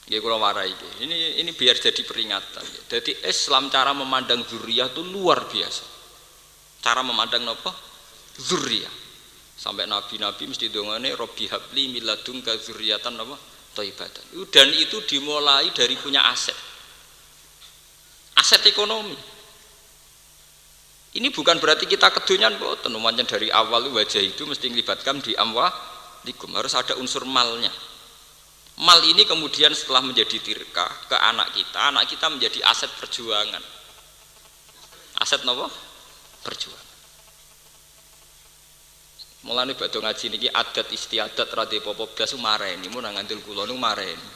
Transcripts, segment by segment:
Nggih kula warai iki. Ini biar jadi peringatan. Jadi Islam cara memandang zuriyah itu luar biasa. Cara memandang napa? Zuriyah. Sampai nabi-nabi mesti dongane Robbi habli min ladunka dzurriyyatan napa? Thayyibatan. Dan itu dimulai dari punya aset. Aset ekonomi. Ini bukan berarti kita kedonyan mboten, pancen dari awal wajah itu mesti melibatkan di amwalikum, harus ada unsur malnya. Mal ini kemudian setelah menjadi tirka ke anak kita menjadi aset perjuangan. Aset napa? Perjuangan. Mulane badhe ngaji niki adat istiadat rada apa blas mareni, mun nang ngandel kula niku mareni.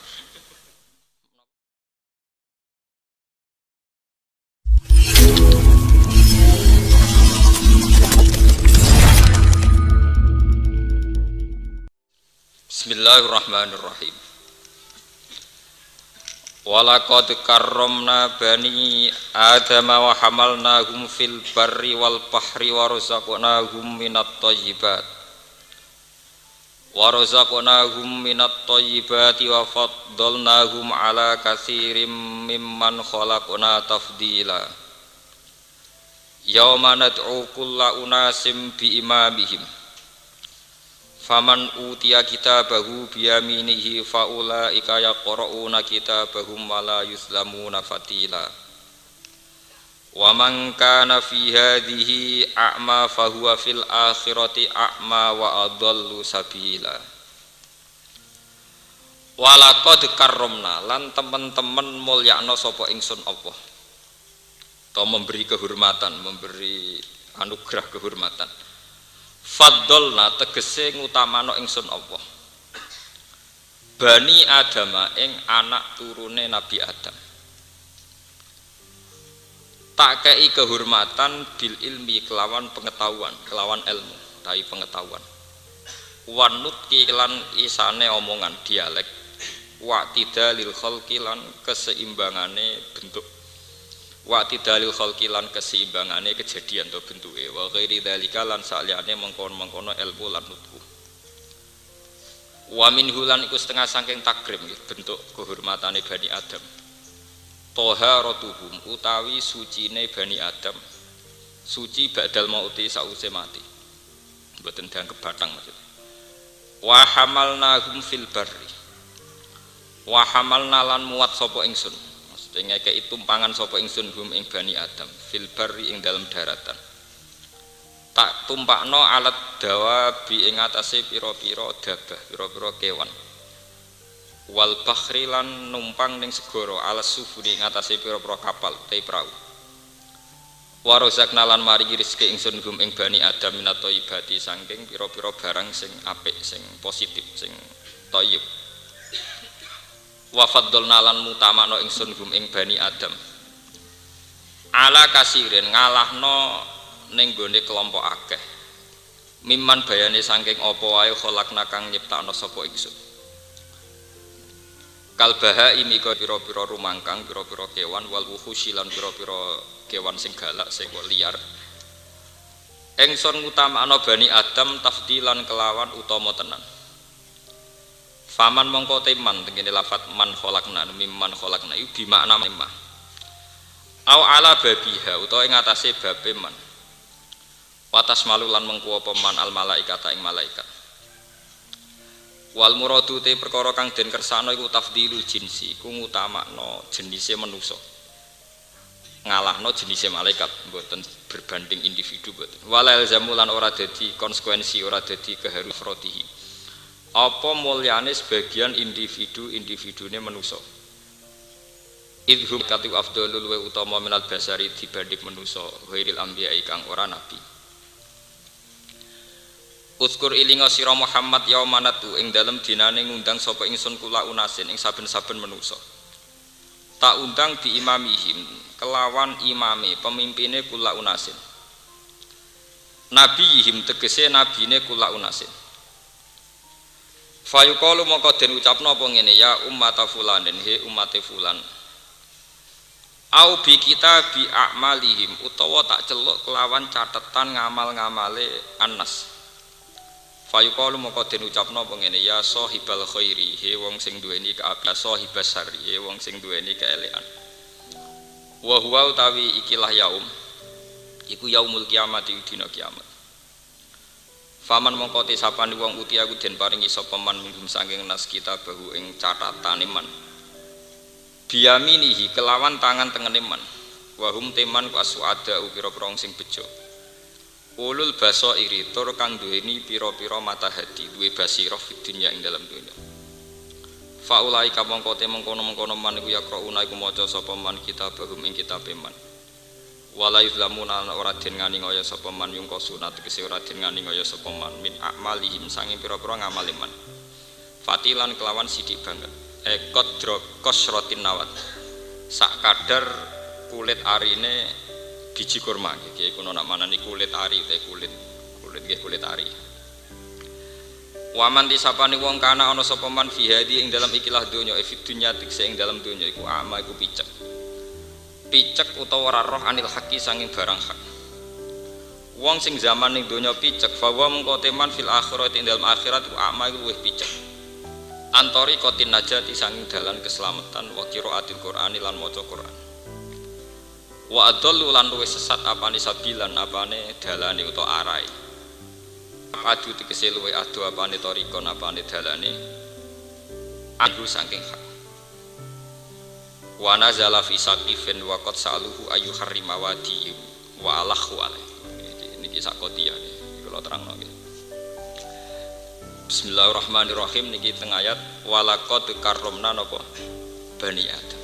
Bismillahirrahmanirrahim. Walaqad karramna bani Adam wa hamalnahum fil barri wal bahri wa razaqnahum minat thayyibat wa faddalnahum ala katsirin mimman khalaqna tafdila. Yauma nad'u kulla unasim bi imamihim faman utiya kitabahu biyaminihi faulaika yaqra'una kitabahum wala yuzlamuna fatila wa man kana fi hadhihi a'ma fahuwa fil akhirati a'ma wa adallu sabila. Walaqad karramna lan teman-teman mulyakna sapa ingsun Allah, atau memberi kehormatan, memberi anugerah kehormatan. Faddolna tegese ngutamano ingsun Allah Bani Adama ing anak turune Nabi Adam, tak kei kehormatan bil ilmi kelawan pengetahuan, kelawan ilmu tai pengetahuan, wanut kilan isane omongan dialek, wa'tidalil khalqi lan keseimbangane bentuk, wa'tidalil khalqi lan keseimbangane kejadian atau bentuke, wa ghairi dzalika lan saliyane mengkono-mengkono ilmu lan nutku. Wa minhu lan iku setengah saking takrim bentuk kehormatane Bani Adam. Taharatuhum utawi sucine Bani Adam, suci ba'dal mauti sause mati. Mboten dianggep bathang maksudnya. Wa hamalnahum fil barri. Wa hamalna lan muat sapa ingsun. Ngekei tumpangan sapa ingsun hum ing Bani Adam fil barri ing dalam daratan, tak tumpakno alat dawa bi ing atase pira-pira dabah, pira-pira kewan, wal bakhri lan numpang ning segara alas sufuri ing atase pira-pira kapal te prau, wa razaqna lan maringi rezeki ingsun hum ing Bani Adam minat thayyibati saking pira-pira barang sing apik, sing positif, sing thayyib. Wa faddalna lan mutamakno ingsun hum ing Bani Adam ala kasirin ngalahno ning gone kelompok akeh mimman bayane saking apa wae kholakna kang nyiptakno sapa ingsun kalbaha imi ka pira-pira rumangkang, pira-pira kewan, wal wuhusi lan pira-pira kewan sing galak sing liar. Ingsun ngutamakno Bani Adam tafdilan kelawan utama tenan. Faman mongko teman tengene lafat man kholakna mimman kholakna iku bimakna mimma au ala babiha utawa ing atase babe man watas malu lan mengku apa man al malaikata ing malaikat wal muradu te perkara kang den kersano iku tafdilul jinsi ku ngutamakno jenise manusa ngalahno jenise malaikat mboten berbanding individu mboten walal zamulan ora dadi konsekuensi ora dadi keharus rotihi apa mulyane sebagian individune manusa idhum katu afdalul wa utama minal basari dibanding manusa ghairil anbiya kang ora nabi. Uzkur ilinga sira Muhammad yaumanatu ing dalem dinane ngundang sapa ingsun kula unasin ing saben-saben manusa, tak undang di imamihim kelawan imame pemimpine kula unasin, nabiyihim tegese nabine kula unasin. Fayuqalu mongko den ucapno apa ngene ya ummata fulanin he ummate fulan au bi kita bi a'malihim utawa tak celuk kelawan catetan ngamal-ngamale annas Fayuqalu moko den ucapno apa ngene ya sahibal khairi he wong sing duweni kaapian sahibas syarri he wong sing duweni keelekan wa huwa utawi ikilah yaum iku yaumul kiamat dina kiamat. Faman mongko te sapane wong uti aku den paringi sapa man minhum saking nas kitabahu ing catatane man biyaminihi kelawan tangan tengene man wa hum teman wasuada pira-pira sing bejo ulul basairi tur kang duweni pira-pira mata hati duwe basirah fid dunya ing dalam dunya. Faulai kamangka te mengkono-mengkono man iku yaqrauna iku maca sapa man kitabahum ing kitabe man wala yuzlamuna ora den ngani kaya sapa man yung sunat tegese ora den ngani kaya sapa man min amalihim sanging pira-pira ngamali man fatilan kelawan sithik banget qadra qasratin nawat sak kadar kulit arine biji kurma iki kuno nak manani kulit ari te kulit nggih kulit ari. Waman disapane wong kana ana sapa man fi hadi ing dalam ikilah donya fi dunya tegese ing dalam donya iku ama iku picek utawa ora roh anil haqi sanging barang hak. Wong sing zaman ning donya picek fawa mengko teman fil akhirat ing dalam akhirat ku ama iku luwih picek. Antori kotin najati sanging dalan keselamatan wa qiraatil Qur'ani lan maca Qur'an. Wa adallu lan luwih sesat apane sabilan apane dalane utawa arahe. Adu tegese luwih adu apane tarikon apane dalane aku saking hak. Wa nazala fi saqifin wa qad saluhu ayu harrima wadi wa alahu alai. Niki sakotia iki kula terangno nggih. Bismillahirrahmanirrahim niki teng ayat walaqad karramna napa bani adam.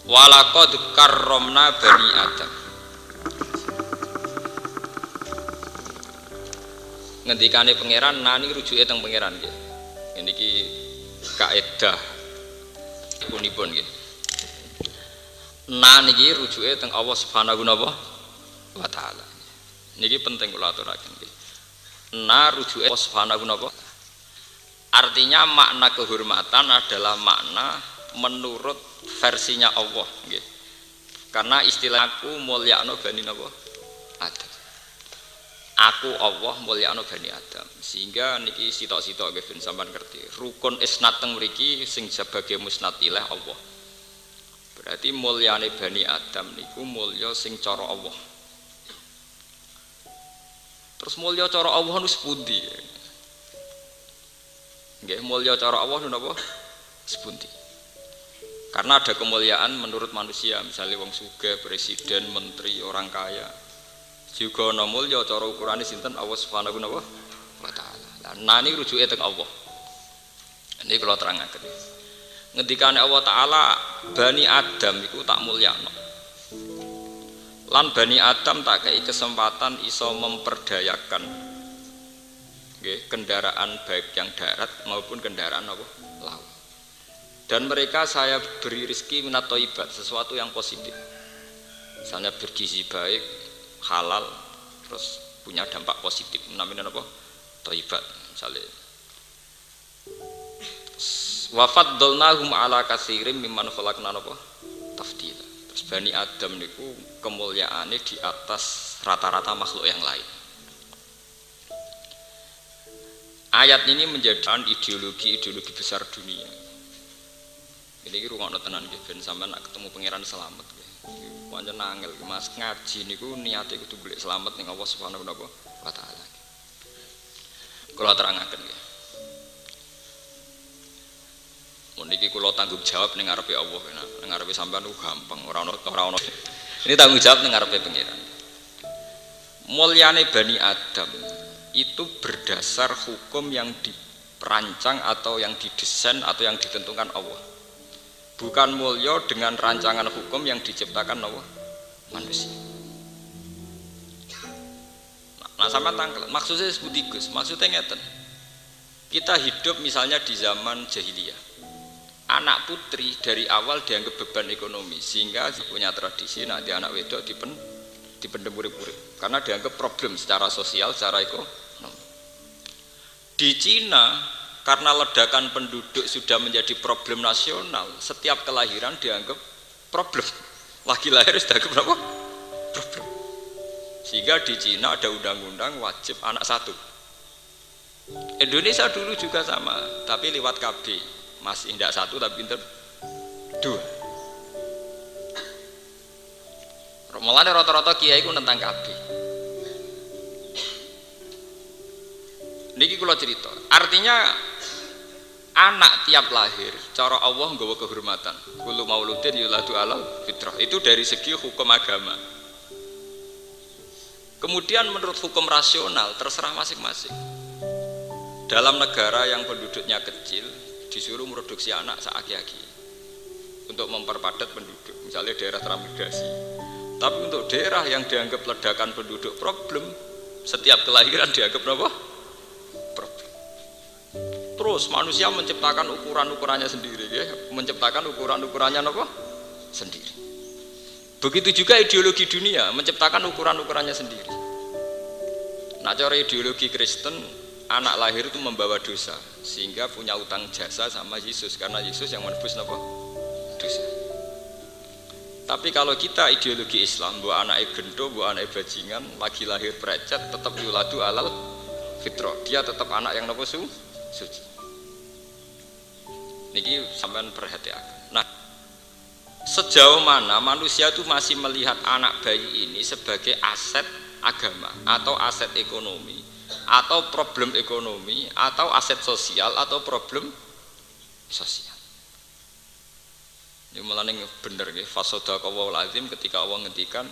Walaqad karramna bani adam. Ngendikane pangeran nani rujuke teng pangeran nggih. Niki kaidah punipun nggih. Nah niki rujuke teng Allah Subhanahu wa taala. Niki penting kula aturaken nggih. Nah rujuke Allah Subhanahu wa taala. Artinya makna kehormatan adalah makna menurut versinya Allah nggih. Karena istilah aku mulyakno bani napa? Adam. Aku Allah mulyakno bani Adam. Sehingga niki sitok-sitok nggih ben sampean ngerti. Rukun isnad teng mriki sing sebagai musnad ilah Allah. Berarti mulyane bani Adam niku mulya sing cara Allah. Terus mulya cara Allah nu sepundi? Nggih mulya cara Allah nu napa? Sepundi. Karena ada kemuliaan menurut manusia, misalnya wong sugih, presiden, menteri, orang kaya. Juga ana mulya cara ukurane sinten Allah Subhanahu wa taala. Lah nani rujuke teng Allah. Ini kula terangaken. Ngendikane Allah taala bani Adam iku tak mulyakno. Lan bani Adam tak kei kesempatan iso memperdayakan nggih kendaraan baik yang darat maupun kendaraan apa laut. Dan mereka saya beri rezeki minat thayyibat, sesuatu yang positif. Misalnya bergizi baik, halal, terus punya dampak positif. Namanya apa? Thayyibat misalnya. Wa faddalnahum ala katsirin mimman khalaqna apa? Tafdila. Terus Bani Adam niku kemuliaannya di atas rata-rata makhluk yang lain. Ayat ini menjadi ideologi besar dunia. Ini rungokno tenan nggih ben sampean nak ketemu pangeran selamat nggih. Pancen angel Mas ngaji niku niate kudu golek selamat ning Allah Subhanahu wa taala. Kula terangaken nggih. Niki kula tanggung jawab ning ngarepe Allah, ning ngarepe sampean ku gampang, ora ono. Ini tanggung jawab ning ngarepe pangeran. Mulyane Bani Adam itu berdasar hukum yang diperancang atau yang didesain atau yang ditentukan Allah. Bukan mulya dengan rancangan hukum yang diciptakan Allah manusia. Nah sama tangkel, maksudnya seperti Gus, maksudnya ngeten. Kita hidup misalnya di zaman jahiliyah. Anak putri dari awal dianggap beban ekonomi sehingga punya tradisi nanti anak wedok dipendem urip-urip karena dianggap problem secara sosial, secara ekonomi. Di Cina karena ledakan penduduk sudah menjadi problem nasional, setiap kelahiran dianggap problem. Lagi lahir sudah dianggap berapa? Problem. Sehingga di Cina ada undang-undang wajib anak satu. Indonesia dulu juga sama, tapi lewat KB. Masih tidak satu tapi pinter dua. Mulane rata-rata kiai ku tentang KB. Niki kula cerita. Artinya anak tiap lahir cara Allah nggawa kehormatan. Kullu mauludin yuladu alal fitrah. Itu dari segi hukum agama. Kemudian menurut hukum rasional terserah masing-masing. Dalam negara yang penduduknya kecil disuruh produksi anak seaki-aki untuk memperpadat penduduk, misalnya daerah transmigrasi. Tapi untuk daerah yang dianggap ledakan penduduk problem, setiap kelahiran dianggap apa? Problem. Terus manusia menciptakan ukuran-ukurannya sendiri, ya, menciptakan ukuran-ukurannya apa? Sendiri. Begitu juga ideologi dunia menciptakan ukuran-ukurannya sendiri. Nah, cara ideologi Kristen, anak lahir itu membawa dosa, sehingga punya utang jasa sama Yesus, karena Yesus yang menebus apa? Dosa. Tapi kalau kita ideologi Islam, buat anaknya gendo, buat anaknya bajingan, lagi lahir perecet, tetap yuladu alal fitrah. Dia tetap anak yang apa? Suci. Niki sampean perhatikan. Nah, sejauh mana manusia itu masih melihat anak bayi ini sebagai aset agama atau aset ekonomi atau problem ekonomi atau aset sosial atau problem sosial. Ini mulane bener nggih, fasadaqallahul azim ketika Allah ngendikan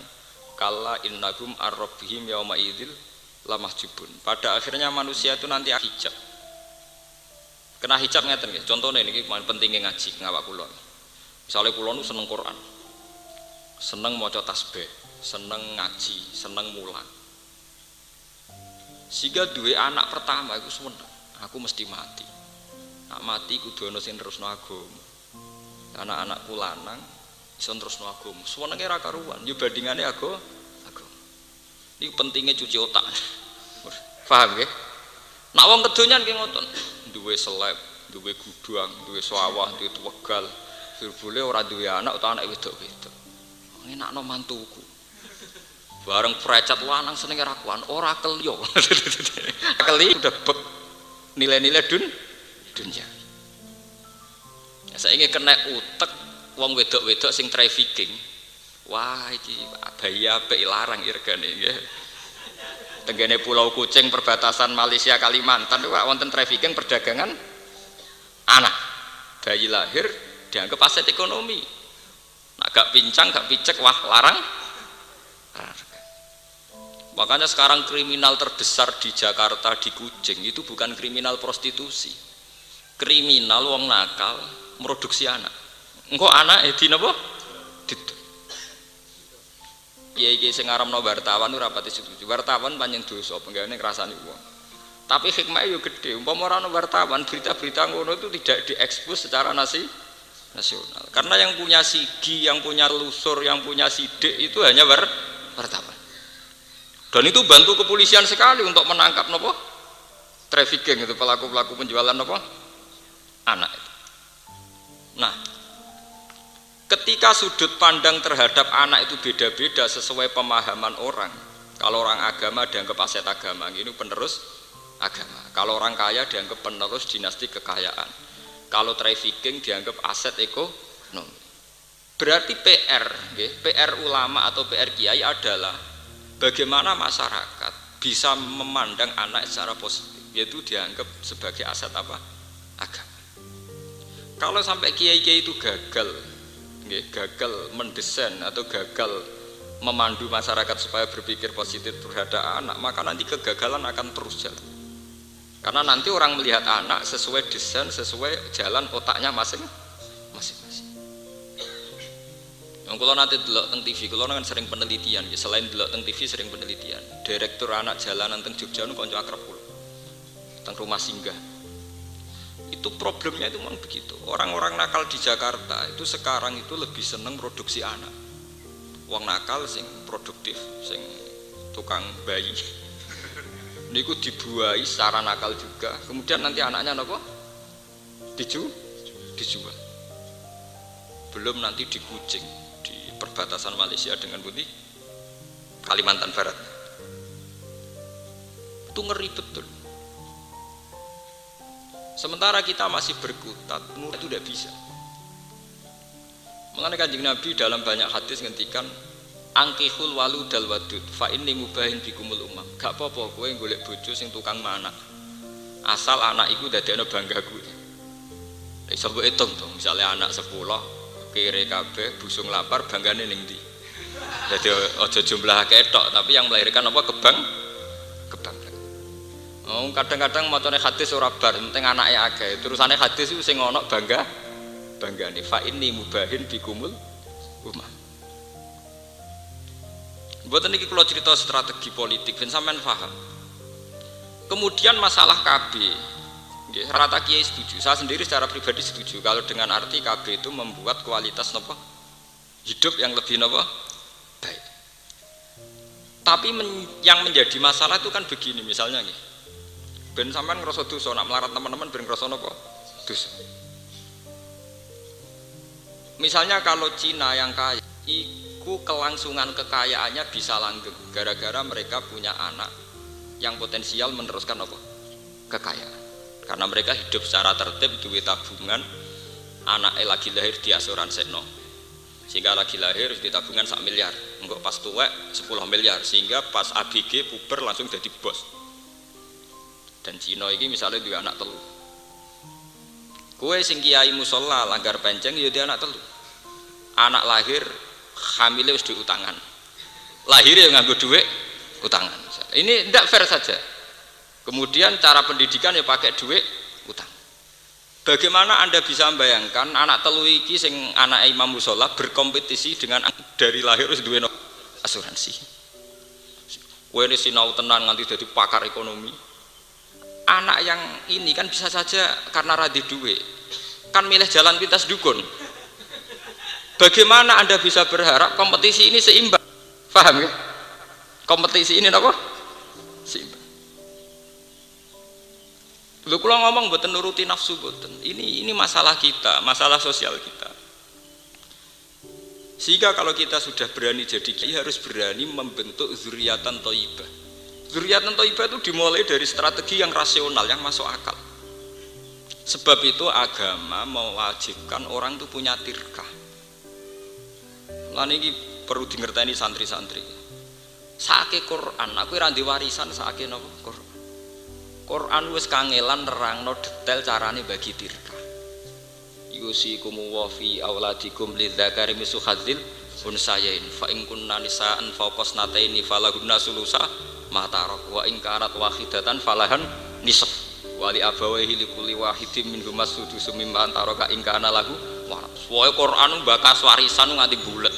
kalla innahum ar-rabbihim yauma idzil lamahjubun. Pada akhirnya manusia itu nanti hijab. Kena hijab ngeten nggih. Contohnya niki pentingnya ngaji ngawak kula. Misalnya kula nu seneng Quran. Seneng maca tasbih, seneng ngaji, seneng mulang. Sehingga duwe anak pertama iku seneng, aku mesti mati. Nak mati kudu ana sing terusno agama. Anak-anakku lanang iso terusno agama. Senenge ra karuan, yo bandingane agama. Iki pentingnya cuci otak. Paham nggih? Nak wong kedonyan ki ngoten, duwe seleb, duwe gudang, duwe sawah, duwe tuwegal. Boleh ora duwe anak utawa anak wedok-wedok. Ngenakno mantuku. Bareng perecet lanang senenge ra kuan, ora kelyo. Keli udah bek nilai-nilai dunia. Saya ingin kena utek wong wedok-wedok sing trafficking. Wah, iki bayi apik larang irgane nggih. Tenggene Pulau Kucing perbatasan Malaysia Kalimantan itu wonten trafficking perdagangan anak. Bayi lahir dianggap aset ekonomi. Nak gak pincang, gak picek, wah larang. Makanya sekarang kriminal terbesar di Jakarta di Kucing itu bukan kriminal prostitusi. Kriminal wong nakal produksi anak. Engko anak di napa? Ditu. Kiai-kiai sing ngaramno wartawan ora pati setuju. Wartawan panjang dosa, penggaweane ngrasani wong. Tapi hikmahnya yo gede. Umpama ora ono wartawan, berita-berita ngono itu tidak diekspos secara nasional. Karena yang punya sigi, yang punya lusur, yang punya sidik itu hanya wartawan. Dan itu bantu kepolisian sekali untuk menangkap nopo trafficking itu, pelaku-pelaku penjualan nopo anak itu. Nah, ketika sudut pandang terhadap anak itu beda-beda sesuai pemahaman orang. Kalau orang agama dianggap aset agama, ini penerus agama. Kalau orang kaya dianggap penerus dinasti kekayaan. Kalau trafficking dianggap aset ekonomi. Berarti PR ulama atau PR kiai adalah bagaimana masyarakat bisa memandang anak secara positif, yaitu dianggap sebagai aset apa? Agama. Kalau sampai kiai-kiai itu gagal mendesain atau gagal memandu masyarakat supaya berpikir positif terhadap anak, maka nanti kegagalan akan terus jalan. Karena nanti orang melihat anak sesuai desain, sesuai jalan otaknya masing-masing. Yang kalau nanti delok teng TV, kalau kan sering penelitian, selain delok teng TV sering penelitian. Direktur anak jalanan teng Jogja nu kanca akrab kula. Teng rumah singgah. Itu problemnya itu memang begitu. Orang-orang nakal di Jakarta itu sekarang itu lebih seneng produksi anak. Wong nakal sing produktif, sing tukang bayi. Niku dibuahi secara nakal juga. Kemudian nanti anaknya napa? Dijual. Belum nanti di Kucing, di perbatasan Malaysia dengan Putih Kalimantan Barat. Itu ngeri betul. Sementara kita masih berkutat, itu tidak bisa. Mengenai Kanjeng Nabi dalam banyak hadis ngendikan angkihul waludal wadud fa inni mubahin bikumul umam. Gak apa-apa kowe golek bojo sing tukang manak. Asal anak iku dadekno banggaku. Iso mbok hitung to, misale anak 10 kere kabeh busung lapar banggane ning ndi. Dadi aja jumlah ketok, tapi yang melahirkan apa kebanggaan. Oh, kadang-kadang macane hadis ora bar, penting anake akeh. Terusane hadis iku sing ana banggane fa inni mubahin bikumul umam. Mboten iki kula cerita strategi politik ben sampean paham. Kemudian masalah KB, nggih rata kiai setuju. Saya sendiri secara pribadi setuju kalau dengan arti KB itu membuat kualitas napa hidup yang lebih napa baik. Tapi yang menjadi masalah itu kan begini misalnya nih. Ben sampean ngrasa dosa nak melarat teman-teman ben ngrasa napa? Dosa. Misalnya kalau Cina yang kaya, iku kelangsungan kekayaannya bisa langgeng gara-gara mereka punya anak yang potensial meneruskan apa? Kekayaan. Karena mereka hidup secara tertib, duit tabungan, anaknya lagi lahir di asuransikno. Sehingga lagi lahir di tabungan 1 miliar, enggak pas tuwek 10 miliar, sehingga pas ABG puber langsung jadi bos. Dan Cina ini misalnya dua anak telu. Kue sing kiai musola langgar penceng ya dia anak telu. Anak lahir hamilnya wis duit utangan. Lahir ya nganggo duit utangan. Ini tidak fair saja. Kemudian cara pendidikan ya pakai duit utang. Bagaimana Anda bisa membayangkan anak telu iki sing anak imam musola berkompetisi dengan dari lahir wis duwe asuransi. Kowe ini sinau tenan nganti jadi pakar ekonomi. Anak yang ini kan bisa saja karena radhi duit kan milih jalan pintas dukun. Bagaimana Anda bisa berharap kompetisi ini seimbang? Paham ya? Kompetisi ini apa? Seimbang. Lho kula ngomong mboten nuruti nafsu mboten. Ini masalah kita, masalah sosial kita. Sehingga kalau kita sudah berani jadi kiai harus berani membentuk zuriatan thayyibah. Zuriatan thayyibah itu dimulai dari strategi yang rasional, yang masuk akal. Sebab itu agama mewajibkan orang itu punya tirkah. Lan iki perlu dingerteni santri-santri. Saake Quran, aku ora ndek warisan saake napa Quran. Quran wis kangelan nerangno detail carane bagi tirkah. Yusikum wa fi auladikum lidzakari mislu hadzil unsayain fa in kunna nisaan fawqa snataini falahunna sulusa ma tarak wa in kanat wahidatan falahan nisf wa li abawaihi likulli wahidin minhum as-sudus mimma taraka in kana lahu waras. Wae Quran bakas warisan nganti bulet.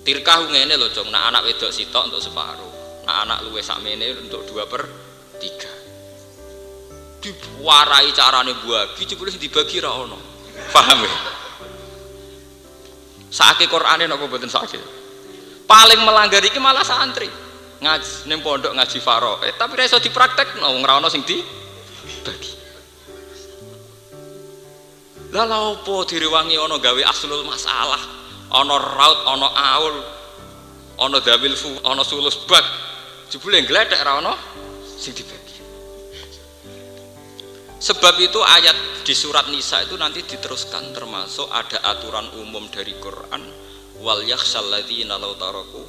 Tirkah ngene lho, Jong. Nah anak wedok sitok untuk separuh. Nah anak luwih sakmene untuk 2/3. Diwarai carane bagi jebule dibagi ra ono. Paham ya? Saake Qur'ane napa mboten saake. Paling melanggar iki malah santri. Ngaji ning pondok ngaji faro. Tapi ra iso dipraktekno wong ra ono sing dibagi. Lah lha opo direwangi ono gawe aslul masalah, ono raut, ono aul, ono dawil fu, ono sulus bak. Jebule ngledek ra ono sing dibagi. Sebab itu ayat di surat Nisa itu nanti diteruskan, termasuk ada aturan umum dari Quran, wal yakhshal ladzina law taraku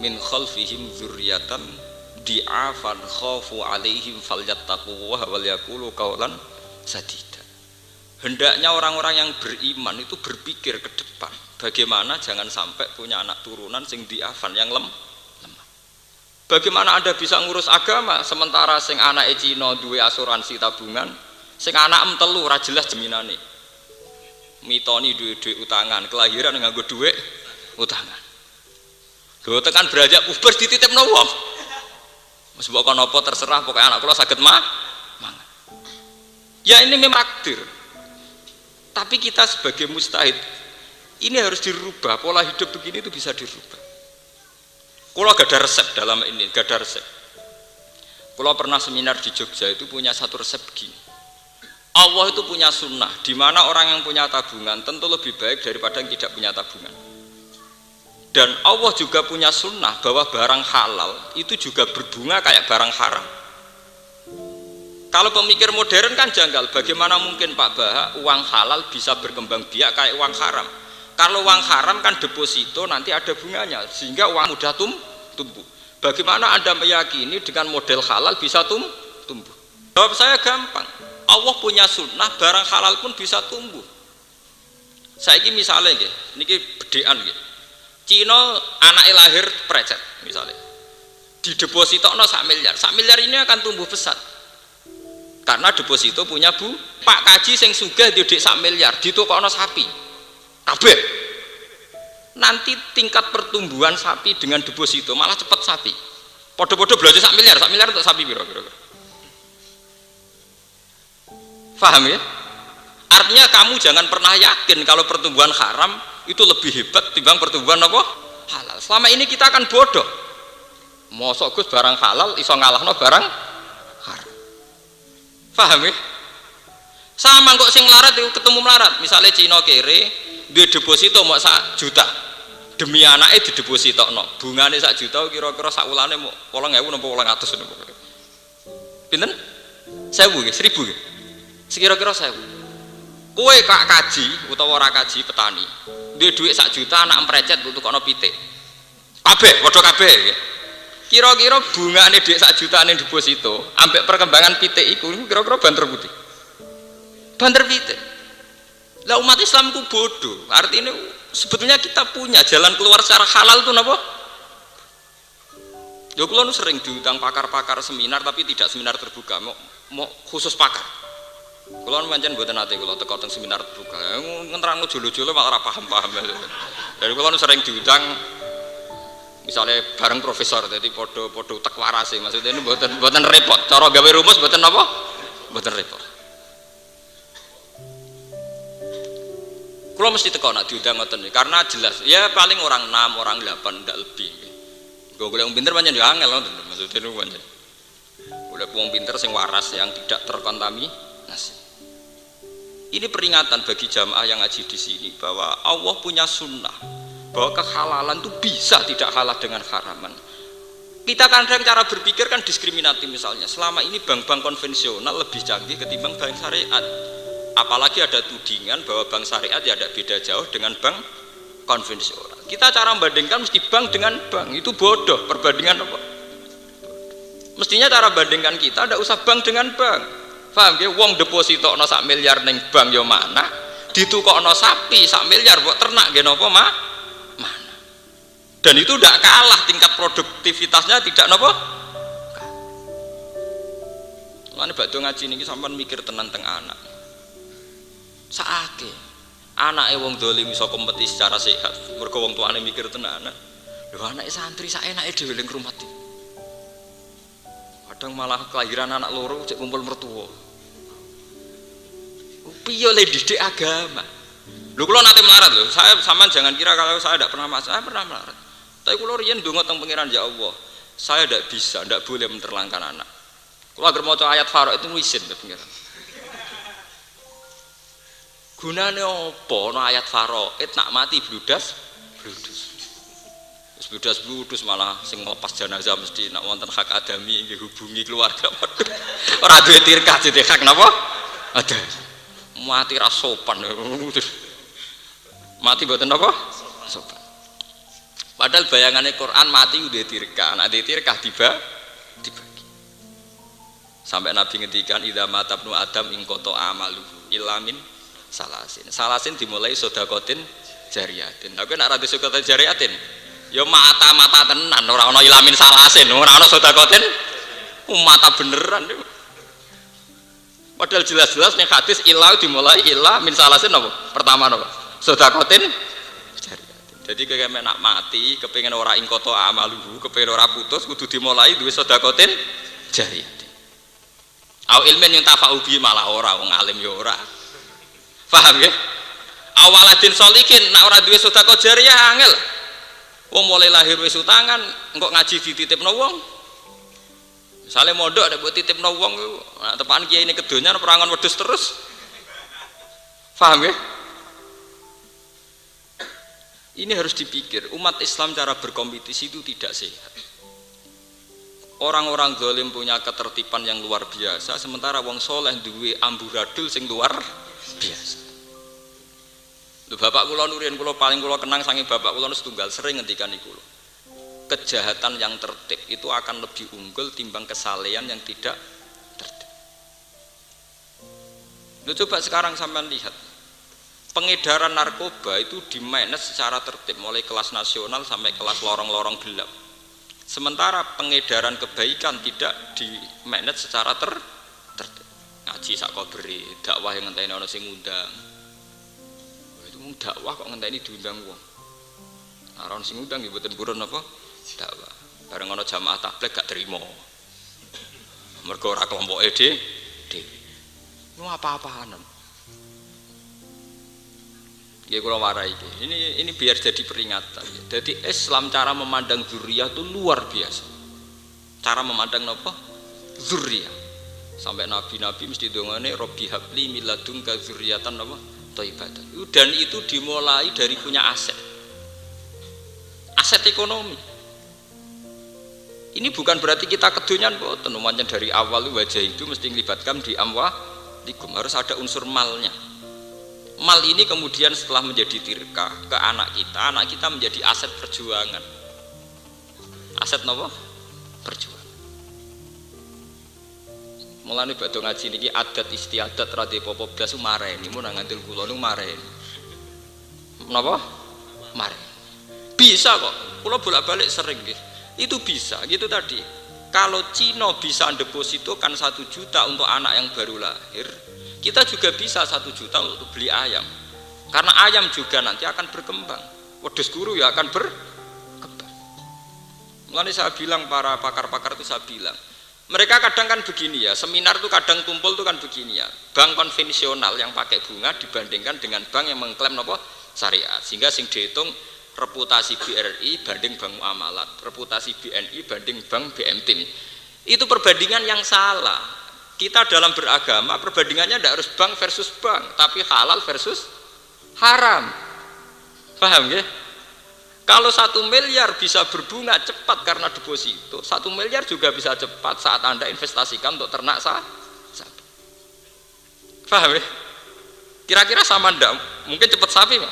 min khalfihim dzurriyyatan di'afan khafu alaihim falyattaqullaha wal yaqulu qaulan sadida. Hendaknya orang-orang yang beriman itu berpikir ke depan, bagaimana jangan sampai punya anak turunan sing di'afan yang lemah. Bagaimana Anda bisa ngurus agama sementara sing anake Cina duwe asuransi tabungan, sing anak telu ora jelas jaminane. Mitoni duwe utangan, kelahiran nganggo duwe utangan. Lho tekan beranjak puber dititipno wong. Wis mbok kono apa terserah, pokoke anak kula saged mangan. Ya ini memang takdir. Tapi kita sebagai mustahid ini harus dirubah, pola hidup begini itu bisa dirubah. Kula gak ada resep dalam ini, gak ada resep. Kula pernah seminar di Jogja itu punya satu resep gini. Allah itu punya sunnah, di mana orang yang punya tabungan tentu lebih baik daripada yang tidak punya tabungan. Dan Allah juga punya sunnah bahwa barang halal itu juga berbunga kayak barang haram. Kalau pemikir modern kan janggal, bagaimana mungkin Pak Baha uang halal bisa berkembang biak kayak uang haram? Kalau uang haram kan deposito nanti ada bunganya sehingga uang mudah tumbuh. Bagaimana Anda meyakini dengan model halal bisa tumbuh? Jawab saya gampang. Allah punya sunnah, barang halal pun bisa tumbuh. Saya ini misalnya ini bedean Cina anaknya lahir precet misalnya. Di deposito no 1 miliar. 1 miliar ini akan tumbuh pesat. Karena deposito punya Pak Kaji sing sugih di 1 miliar ditukokno sapi. Kabeh. Nanti tingkat pertumbuhan sapi dengan deposito malah cepat sapi. Podo-podo belanja 1 miliar untuk sapi kira-kira. Paham ya? Artinya kamu jangan pernah yakin kalau pertumbuhan haram itu lebih hebat timbang pertumbuhan apa? Halal. Selama ini kita akan bodoh. Mosok Gus barang halal iso ngalahno barang haram. Paham ya? Sama kok sing melarat itu ketemu melarat. Misalnya Cina kere duwe deposito mau 1 juta. Demi anaknya di deposito no. Bungane 1 juta kira-kira sak wulane mau 8.000 napa 800 napa. Pinten? 1.000 nggih, 1.000 nggih. Sekira-kira 1.000. Kowe kak kaji utawa ora kaji petani duwe dhuwit 1 juta anak emprecet untuk kono pitik kabeh padha kabeh kira-kira bungane dhuwit 1 juta ning deposito ambek perkembangan pitik iku kira-kira banter putih banter pitik. Lah umat Islam ku bodoh, artinya sebetulnya kita punya jalan keluar secara halal itu napa? Ya kula nu sering diundang pakar-pakar seminar tapi tidak seminar terbuka, mau khusus pakar. Kalau pancen mboten nate kula teko teng seminar terbuka. Ngenterangno jolo-jolo malah ora paham-paham. Dari kula sering diundang misalnya bareng profesor jadi podo utek warase. Maksudnya ini mboten repot. Cara gawe rumus mboten apa? Mboten repot. Kula mesti teko nak diundang ngoten karena jelas. Ya paling orang 6, orang 8 ndak lebih. Golek wong pinter pancen yo angel ngoten. Maksudnya niku pancen. Golek wong pinter sing waras yang tidak terkontaminasi. Ini peringatan bagi jamaah yang ngaji di sini bahwa Allah punya sunnah bahwa kehalalan itu bisa tidak kalah dengan haraman. Kita kadang cara berpikir kan diskriminatif misalnya. Selama ini bank-bank konvensional lebih canggih ketimbang bank syariat. Apalagi ada tudingan bahwa bank syariat ya ada beda jauh dengan bank konvensional. Kita cara membandingkan mesti bank dengan bank itu bodoh. Perbandingan apa? Mestinya cara bandingkan kita tidak usah bank dengan bank. Paham ya? Wong deposito no 1 miliar neng bank yo mana? Ditukokno sapi 1 miliar buat ternak gen apa mana? Dan itu tidak kalah tingkat produktivitasnya tidak nopo. Mana bakdo ngaji niki sampean mikir tenan teng anak. Saake anake wong dolim iso kompetisi secara sehat. Mergo wong tuane mikir tenan. Lho anake santri sak enake dhewe ning rumah iki. Kadang malah kelahiran anak loro cek kumpul mertua. Piye le didik agama. Lho kula nate melarat lho. Saya sampean jangan kira kalau saya tidak pernah saya pernah melarat. Tapi kula riyen ndonga teng pangeran ya Allah. Saya tidak bisa, tidak boleh menterlankan anak. Kula agar maca ayat Farouk itu wisin ke pangeran. Gunane apa ana ayat Farouk? Nak mati bludas. Wis bludas malah sing nglepas jenazah mesti nak wonten hak adami nggih hubungi keluarga. Ora duwe tirkah dadi hak napa? Ada. Mati ra sopan. Mati mboten napa? Sopan. Padahal bayangannya Quran mati udah tirkah, nak tirkah dibagi. Sampai Nabi ngendikan idza mata ibnu Adam ingkoto amaluhu ilamin salasin. Salasin dimulai sodakotin jariyatin. Tapi nak rada sodakotin jariyatin, ya mata tenan, ora ana ilamin salasin, ora ana sodakotin, mata beneran. Padahal jelas-jelas nih hadis ilau dimulai ilah min salasin apa? Pertama apa? Sodakotin jariyatin. Jadi kayak nak mati, kepengen ora ingkoto amaluhu, kepengen ora putus, kudu dimulai duwe sodakotin jariyatin. Au ilmin yang tafa'u bi malah ora wong alim ya ora. Paham ya? Awaladin solikin nak ora duwe sedekah jariyah angel. Wong mulai lahir wis utangan, engko ngaji dititipno wong. Misale mondok nek mbok titipno wong iku, nak tepakan kiai ini kedonyan perangan wedhus terus. Paham ya? Ini harus dipikir, umat Islam cara berkompetisi itu tidak sehat. Orang-orang zalim punya ketertiban yang luar biasa, sementara wong soleh duwe amburadul sing luar biasa. Lho bapak kula nurian kula paling kula kenang saking bapak kula setunggal sering ngendikan iku lho. Kejahatan yang tertib itu akan lebih unggul timbang kesalehan yang tidak tertib. Lho coba sekarang sampean lihat. Pengedaran narkoba itu dimanage secara tertib mulai kelas nasional sampai kelas lorong-lorong gelap. Sementara pengedaran kebaikan tidak di-manage secara tertib. Ngaji sak beri dakwah yang ngenteni ana sing ngundang. Itu mung dakwah kok ngenteni diundang wong. Ora ono sing ngundang nggih mboten purun apa? Dakwah. Bareng ana jamaah tabligh gak terima. Mergo ora kelompoke dhewe. Nu apa-apaan. Ya kalau warai ini biar jadi peringatan. Jadi Islam cara memandang zuriyah itu luar biasa. Cara memandang apa? Zuriyah. Sampai nabi-nabi mesti dongane Robbi habli miladunka zuriyatan apa? Thayyibatan. Dan itu dimulai dari punya aset. Aset ekonomi. Ini bukan berarti kita kedonyan boten. Umumnya dari awal wajah itu mesti melibatkan di amwalikum, harus ada unsur malnya. Mal ini kemudian setelah menjadi tirka ke anak kita menjadi aset perjuangan. Aset napa? Perjuangan. Mulane badhe ngaji niki adat istiadat radi popo blas mareni mun ngandel kula nu mareni. Napa? Mareni. Bisa kok. Kula bolak-balik sering nggih. Itu bisa, gitu tadi. Kalau Cina bisa depositokan 1 juta untuk anak yang baru lahir, kita juga bisa 1 juta untuk beli ayam, karena ayam juga nanti akan berkembang. Wedhus guru ya akan berkembang. Mulane saya bilang para pakar-pakar itu saya bilang, mereka kadang kan begini ya, seminar tuh kadang kumpul tuh kan begini ya, bank konvensional yang pakai bunga dibandingkan dengan bank yang mengklaim apa syariat, sehingga sing dihitung reputasi BRI banding bank muamalat, reputasi BNI banding bank BMTIM. Itu perbandingan yang salah. Kita dalam beragama perbandingannya tidak harus bank versus bank, tapi halal versus haram. Paham ya? Kalau 1 miliar bisa berbunga cepat karena deposito, 1 miliar juga bisa cepat saat Anda investasikan untuk ternak sapi. Paham ya? Kira-kira sama ndak? Mungkin cepat sapi Pak.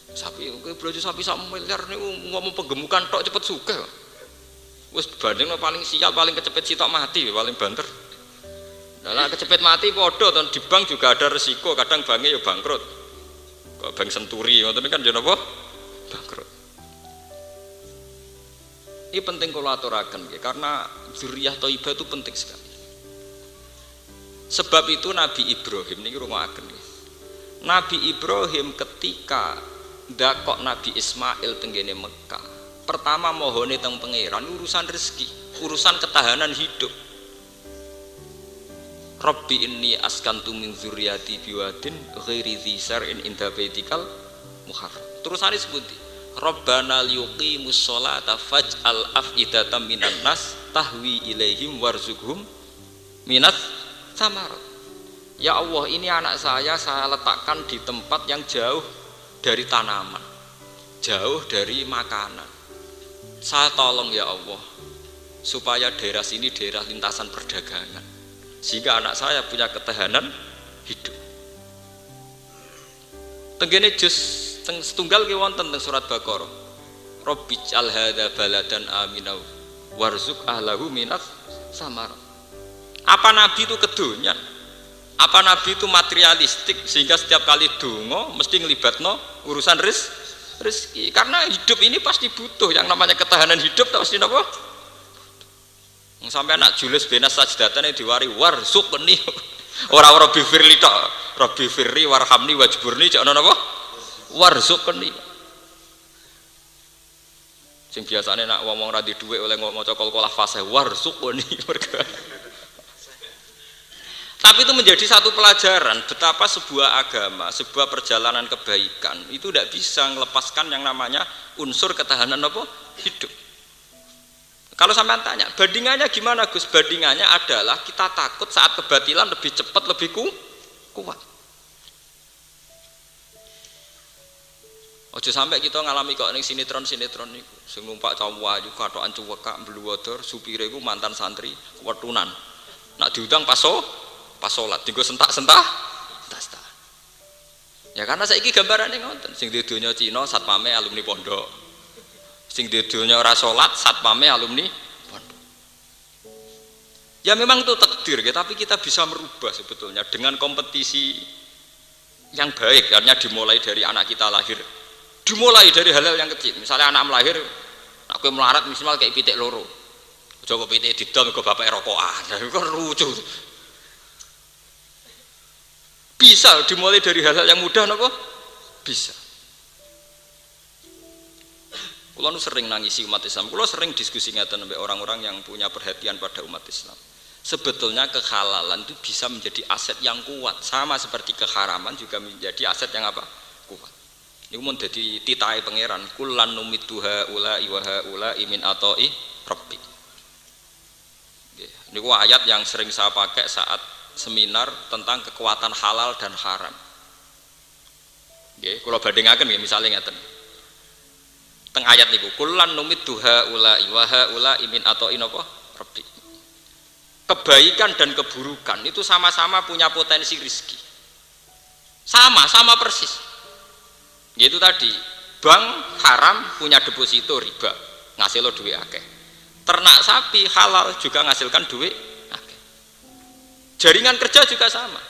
Sapi, belajar sapi 1 miliar nih ngomong penggemukan tok cepat suka. Wes banding paling sial paling kecepet sitok mati paling banter. Nah kecepet mati podo ton di bank juga ada resiko, kadang banknya ya bangkrut. Kok bank Senturi ngoten kan yo napa? Bangkrut. Ini penting kalau aturaken nggih karena zuriyah thayyibah itu penting sekali. Sebab itu Nabi Ibrahim niki rungokaken nggih. Nabi Ibrahim ketika ndakok Nabi Ismail tenggene Mekah, pertama mohone teng pangeran urusan rezeki, urusan ketahanan hidup. Rabbi inni askantu min dzurriyyati biwadin ghairi dzi sar'in inda baitikal muharram. Terusane sebuti, Rabbana liyuqimus sholata faj'al af'idatan minan nas tahwi ilaihim warzuqhum minat samarat. Ya Allah, ini anak saya letakkan di tempat yang jauh dari tanaman, jauh dari makanan. Saya tolong ya Allah supaya daerah sini daerah lintasan perdagangan, sehingga anak saya punya ketahanan hidup. Tenggene juz setunggal ki wonten teng surat Baqarah. Rabbij'al hadza baladan aminau warzuq ahlahu minas samar. Apa Nabi itu kedonyan? Apa Nabi itu materialistik sehingga setiap kali donga mesti ngelibatno urusan rezeki? Karena hidup ini pasti butuh yang namanya ketahanan hidup, tak pasti napa? Sampai anak Julius benas sajdatan diwari warzuqni. Ora Rabbi firli tok, Rabbi firri warhamni wajburni cak ono napa? Warzuqni. Sing biasane nak ngomong ra di dhuwit oleh maca kol-kolah fasih warzuqni. Tapi itu menjadi satu pelajaran betapa sebuah agama, sebuah perjalanan kebaikan itu tidak bisa melepaskan yang namanya unsur ketahanan apa? Hidup. Kalau sampean tanya, bandingannya gimana Gus? Bandingannya adalah kita takut saat kebatilan lebih cepat, lebih kuat. Ojo sampai kita ngalami kok ning sinetron-sinetron niku. Sing numpak cowok ayu katokan cuwekak mbluwodor, supire iku mantan santri wetunan. Nak diundang pas salat dienggo sentak-sentak. Tas-tas. Ya karena saiki gambarane ngoten, sing di donya Cina satpame alumni pondok. Sing di donya ora salat satpame alumni pondok. Ya memang itu takdir ya, tapi kita bisa merubah sebetulnya dengan kompetisi yang baik, artinya dimulai dari anak kita lahir. Dimulai dari hal-hal yang kecil. Misalnya anak melahir, aku melarat minimal kayak pitik loro. Coba pitik didol ke bapak rokokan. Itu kan lucu. Bisa dimulai dari hal-hal yang mudah, nopo? Bisa. Kulo nu sering nangisi umat Islam. Kulo sering diskusi ngeten sampai orang-orang yang punya perhatian pada umat Islam. Sebetulnya kehalalan itu bisa menjadi aset yang kuat, sama seperti keharaman juga menjadi aset yang apa? Kuat. Ini mau jadi titahe pangeran. Kullan numituha ula iwaha ula imin atoi rabbi. Ini ayat yang sering saya pakai saat seminar tentang kekuatan halal dan haram. Kalau bandingaken misalnya ngeten. Teng ayat niku kullan numituha ula iwaha ula imin atoi napa rabbi. Kebaikan dan keburukan itu sama-sama punya potensi rezeki. Sama persis. Yaitu tadi, bank haram punya deposito riba, ngasih lo duit akeh. Ternak sapi halal juga ngasilkan duit akeh. Jaringan kerja juga sama.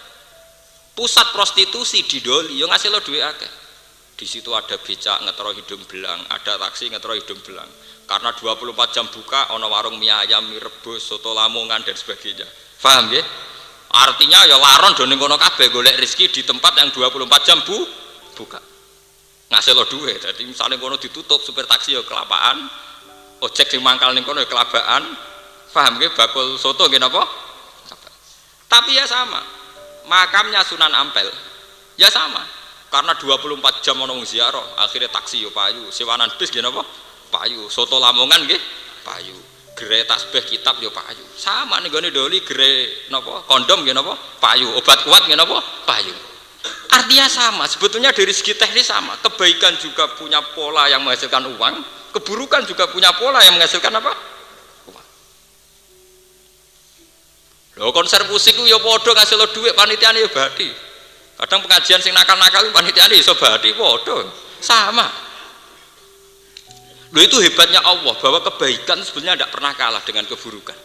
Pusat prostitusi di Doli, yo ngasih lo duit akeh. Di situ ada becak ngetero hidung belang, ada taksi ngetero hidung belang. Karena 24 jam buka, ono warung mie ayam, mie rebus, soto Lamongan dan sebagainya. Paham ya? Artinya ya laron do ning kono kabeh golek rezeki di tempat yang 24 jam buka. Ngasih lo duit, jadi misalnya kono ditutup supir taksi ya kelapaan, ojek sing mangkal ning kono ya kelapaan, paham nggih? Bakul soto nggih napa? Tapi ya sama, makamnya Sunan Ampel, ya sama, karena 24 jam ono wong ziarah, akhirnya taksi yo payu, sewanan bis nggih napa? Payu, soto Lamongan nggih payu, gere tasbih kitab yo payu, sama ning gone Doli gere napa? Kondom nggih napa? Payu, obat kuat nggih napa? Payu. Artinya sama, sebetulnya dari segi teknis sama. Kebaikan juga punya pola yang menghasilkan uang, keburukan juga punya pola yang menghasilkan apa? Uang. Loh konser musik itu ya podo ngasih lo duit panitiane ya badi. Kadang pengajian sing nakal-nakal panitiane iso badi podo. Sama. Loh itu hebatnya Allah bahwa kebaikan sebenarnya tidak pernah kalah dengan keburukan.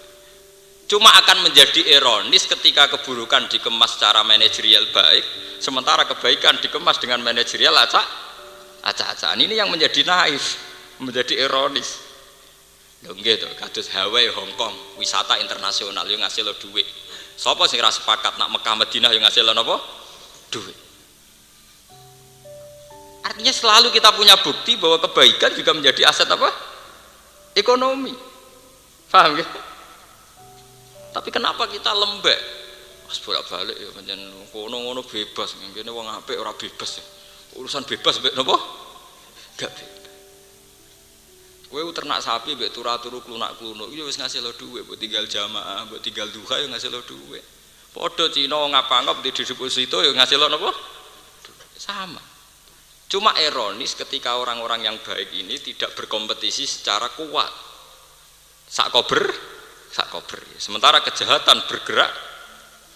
Cuma akan menjadi ironis ketika keburukan dikemas secara manajerial baik, sementara kebaikan dikemas dengan manajerial acak-acakan. Ini yang menjadi naif, menjadi ironis. Lho nggih to, kados Hawaii, Hong Kong, wisata internasional yo ngasih lo duit. Sapa sing ra sepakat nak Mekah Madinah yo ngasih lo napa? Duit. Artinya selalu kita punya bukti bahwa kebaikan juga menjadi aset apa? Ekonomi. Paham nggih? Tapi kenapa kita lembek? Pas bolak-balik ya pancen ngono-ngono bebas, ngene wong apik ora bebas ya. Urusan bebas mbek napa? Gak bebas. Kowe ternak sapi mbek turu-turu klunak-klunuk ya wis ngasih lo dhuwit, mbok tinggal jamaah, mbok tinggal duha ya ngasih lo dhuwit. Padha Cina ngapa-ngap di deposito ya ngasih lo napa? Sama. Cuma ironis ketika orang-orang yang baik ini tidak berkompetisi secara kuat. Sak kober. Sementara kejahatan bergerak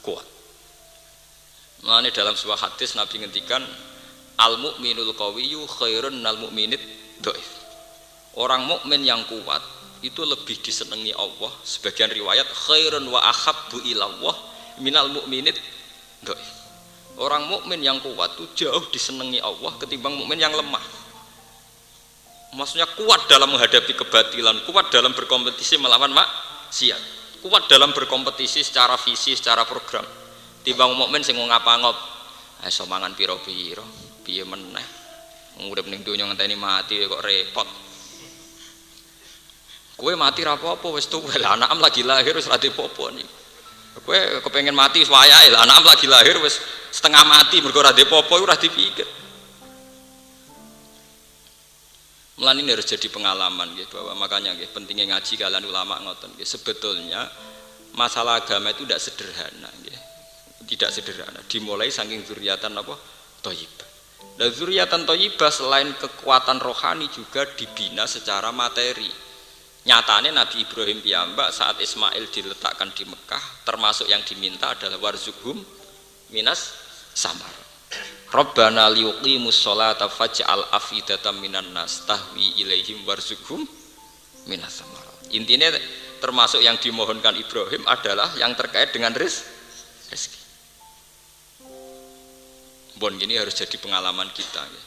kuat. Mulane dalam sebuah hadis Nabi ngendikan al mukminul qawiyyu khairun minal mukminid dhaif. Orang mukmin yang kuat itu lebih disenangi Allah. Sebagian riwayat khairun wa ahabbu ilallah minal mukminid dhaif. Orang mukmin yang kuat itu jauh disenangi Allah ketimbang mukmin yang lemah. Maksudnya kuat dalam menghadapi kebatilan, kuat dalam berkompetisi melawan maksiat, kuat dalam berkompetisi secara visi, secara program. Timbang mukmin sing ngapa-ngop, iso mangan piro-piro, piye meneh. Urip ning donya ngenteni mati kok repot. Kowe mati ra apa-apa wis tuwa, anak lagi lahir wis ra dipopo nih. Kowe kepengen mati wis wayahe, anak lagi lahir wis setengah mati mergo ora dipopo ora dipikir. Mulane ini harus jadi pengalaman gitu, bahwa makanya gitu, pentingnya ngaji kalian ulama ngoten gitu. Sebetulnya masalah agama itu tidak sederhana gitu. Tidak sederhana, dimulai saking zuriatan apa? Thayyibah. Dan dzurriyyatan thayyibah selain kekuatan rohani juga dibina secara materi. Nyatanya Nabi Ibrahim piyambak saat Ismail diletakkan di Mekah, termasuk yang diminta adalah warzuqhum minas samar. Rabbana liyuqimus sholata faj'al afidatan minan nas tahwi ilaihim warzuqhum minas samar. Intinya termasuk yang dimohonkan Ibrahim adalah yang terkait dengan rezeki. Bon gini harus jadi pengalaman kita ya.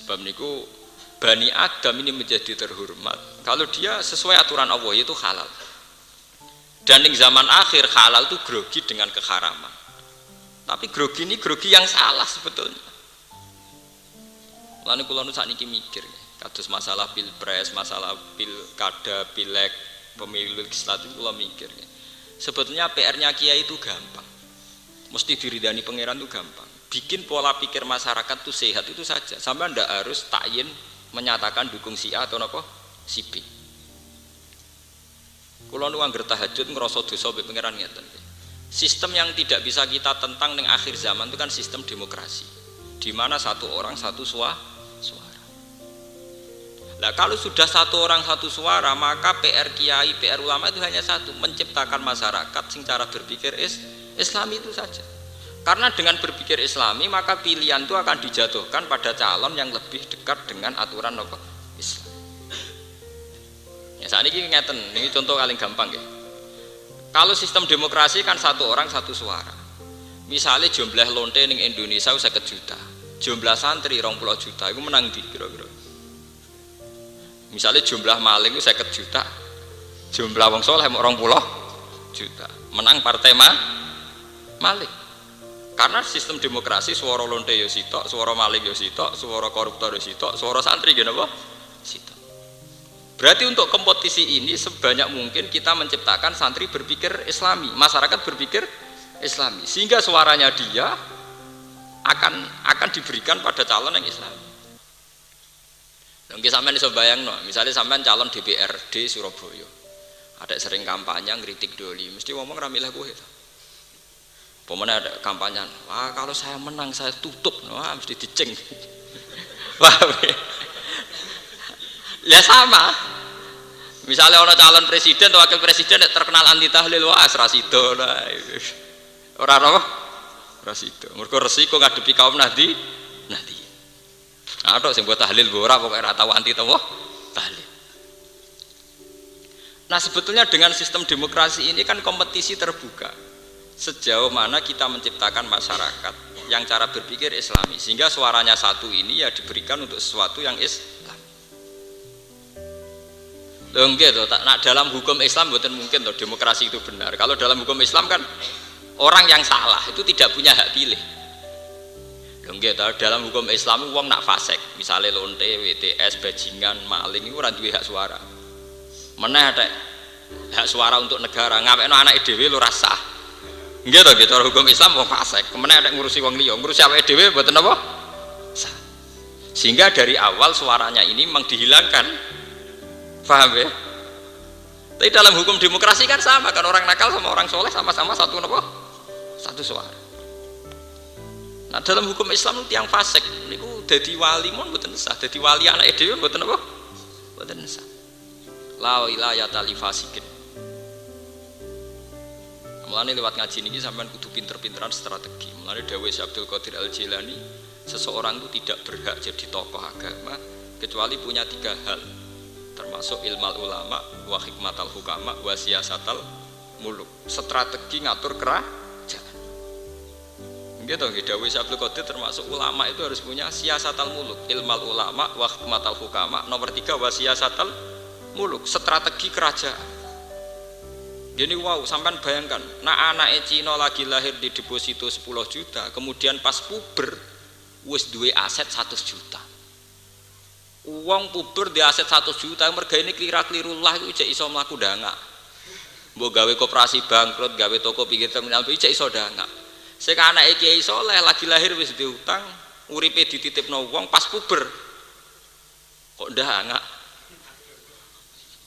Sebab niku Bani Adam ini menjadi terhormat kalau dia sesuai aturan Allah itu halal. Dan di zaman akhir halal itu grogi dengan keharaman. Tapi grogi ini grogi yang salah sebetulnya. Lalu kalau sakniki mikir ya, kados masalah pilpres, masalah pilkada, pileg, pemilu legislatif kalau mikir ya. Sebetulnya PR-nya kiai itu gampang. Mesti diridani pangeran itu gampang. Bikin pola pikir masyarakat itu sehat itu saja. Sampai Anda harus takyin menyatakan dukung si A atau apa si B. Kulo nu angger tahajud ngrasa dosa mbek pangeran ngeten. Sistem yang tidak bisa kita tentang ning akhir zaman itu kan sistem demokrasi. Di mana satu orang satu suara. Nah, kalau sudah satu orang satu suara, maka PR kiai, PR ulama itu hanya satu, menciptakan masyarakat sing cara berpikir Islami itu saja. Karena dengan berpikir Islami maka pilihan itu akan dijatuhkan pada calon yang lebih dekat dengan aturan apa? Islam. Ya saat ini ngeten, ini contoh paling gampang ya. Kalau sistem demokrasi kan satu orang satu suara. Misalnya jumlah lonte ning Indonesia 50 juta, jumlah santri 20 juta, itu menang di kira-kira. Misalnya jumlah maling itu 50 juta, jumlah wong soleh 20 juta, menang partai maling. Karena sistem demokrasi suara lonte yo sitok, suara maling yo sitok, suara koruptor yo sitok, suara santri gini apa? Sitok. Berarti untuk kompetisi ini sebanyak mungkin kita menciptakan santri berpikir Islami, masyarakat berpikir Islami, sehingga suaranya dia akan diberikan pada calon yang Islami. Mungkin sampean iso bayangno, misalnya sampean calon DPRD Surabaya, ada sering kampanye ngritik doli, mesti ngomong ramilah kowe. Pemenang ada kampanye, wah kalau saya menang saya tutup, wah mesti diceng. Ya sama. Misalnya orang calon presiden atau wakil presiden terkenal anti tahlil, wah serasido lah. Orang apa? Serasido. Mergo resiko ngadepi kaum nanti. Nah, sing buat tahlil ora pokoknya ora tahu anti tahlil. Nah, sebetulnya dengan sistem demokrasi ini kan kompetisi terbuka. Sejauh mana kita menciptakan masyarakat yang cara berpikir Islami, sehingga suaranya satu ini ya diberikan untuk sesuatu yang Islam. Loh nggih to, nak dalam hukum Islam mboten mungkin toh demokrasi itu benar. Kalau dalam hukum Islam kan orang yang salah itu tidak punya hak pilih. Loh nggih to, dalam hukum Islam wong nak fasik, misalnya lonte, WTS, bajingan, maling itu ora duwe hak suara. Meneh ada hak suara untuk negara, ngawekno anake dhewe lho rasah. Nggih to gitu, hukum Islam wong fasik, kemeneh ada ngurusi wong liya, ngurusi awake dhewe mboten apa? Sah. Sehingga dari awal suaranya ini memang dihilangkan. Paham ya? Tapi dalam hukum demokrasi kan sama kan, orang nakal sama orang soleh sama-sama satu apa? Satu suara. Nah, dalam hukum Islam itu yang fasik niku dadi wali mon mboten sah, dadi wali anake dhewe mboten apa? Mboten sah. La wilayata li fasikin. Mulane lewat ngaji niki sampean kudu pinter-pinteran strategi. Mulane dawuh Syekh Abdul Qadir Al-Jilani, seseorang itu tidak berhak jadi tokoh agama kecuali punya 3 hal. Termasuk ilmal ulama, wa hikmatal hukama, wa siyasatal muluk. Strategi ngatur kerajaan. Nggih to, nggih dawuh Syekh Abdul Qadir termasuk ulama itu harus punya siyasatal muluk, ilmal ulama, wa hikmatal hukama. Nomor 3 wa siyasatal muluk, strategi kerajaan. Gini wow, sampean bayangkan, nah anak Cina lagi lahir di deposito 10 juta, kemudian pas puber wis duwe aset 100 juta. Uang puber di aset 100 juta, merga ini keliru lah itu ijek iso mlaku ndangak. Mbok gawe koperasi bangkrut, gawe toko pinggir terminal ijek iso ndangak. Sing anake Kiai Saleh lagi lahir wis diutang, uripe dititipno wong pas puber. Kok ndangak?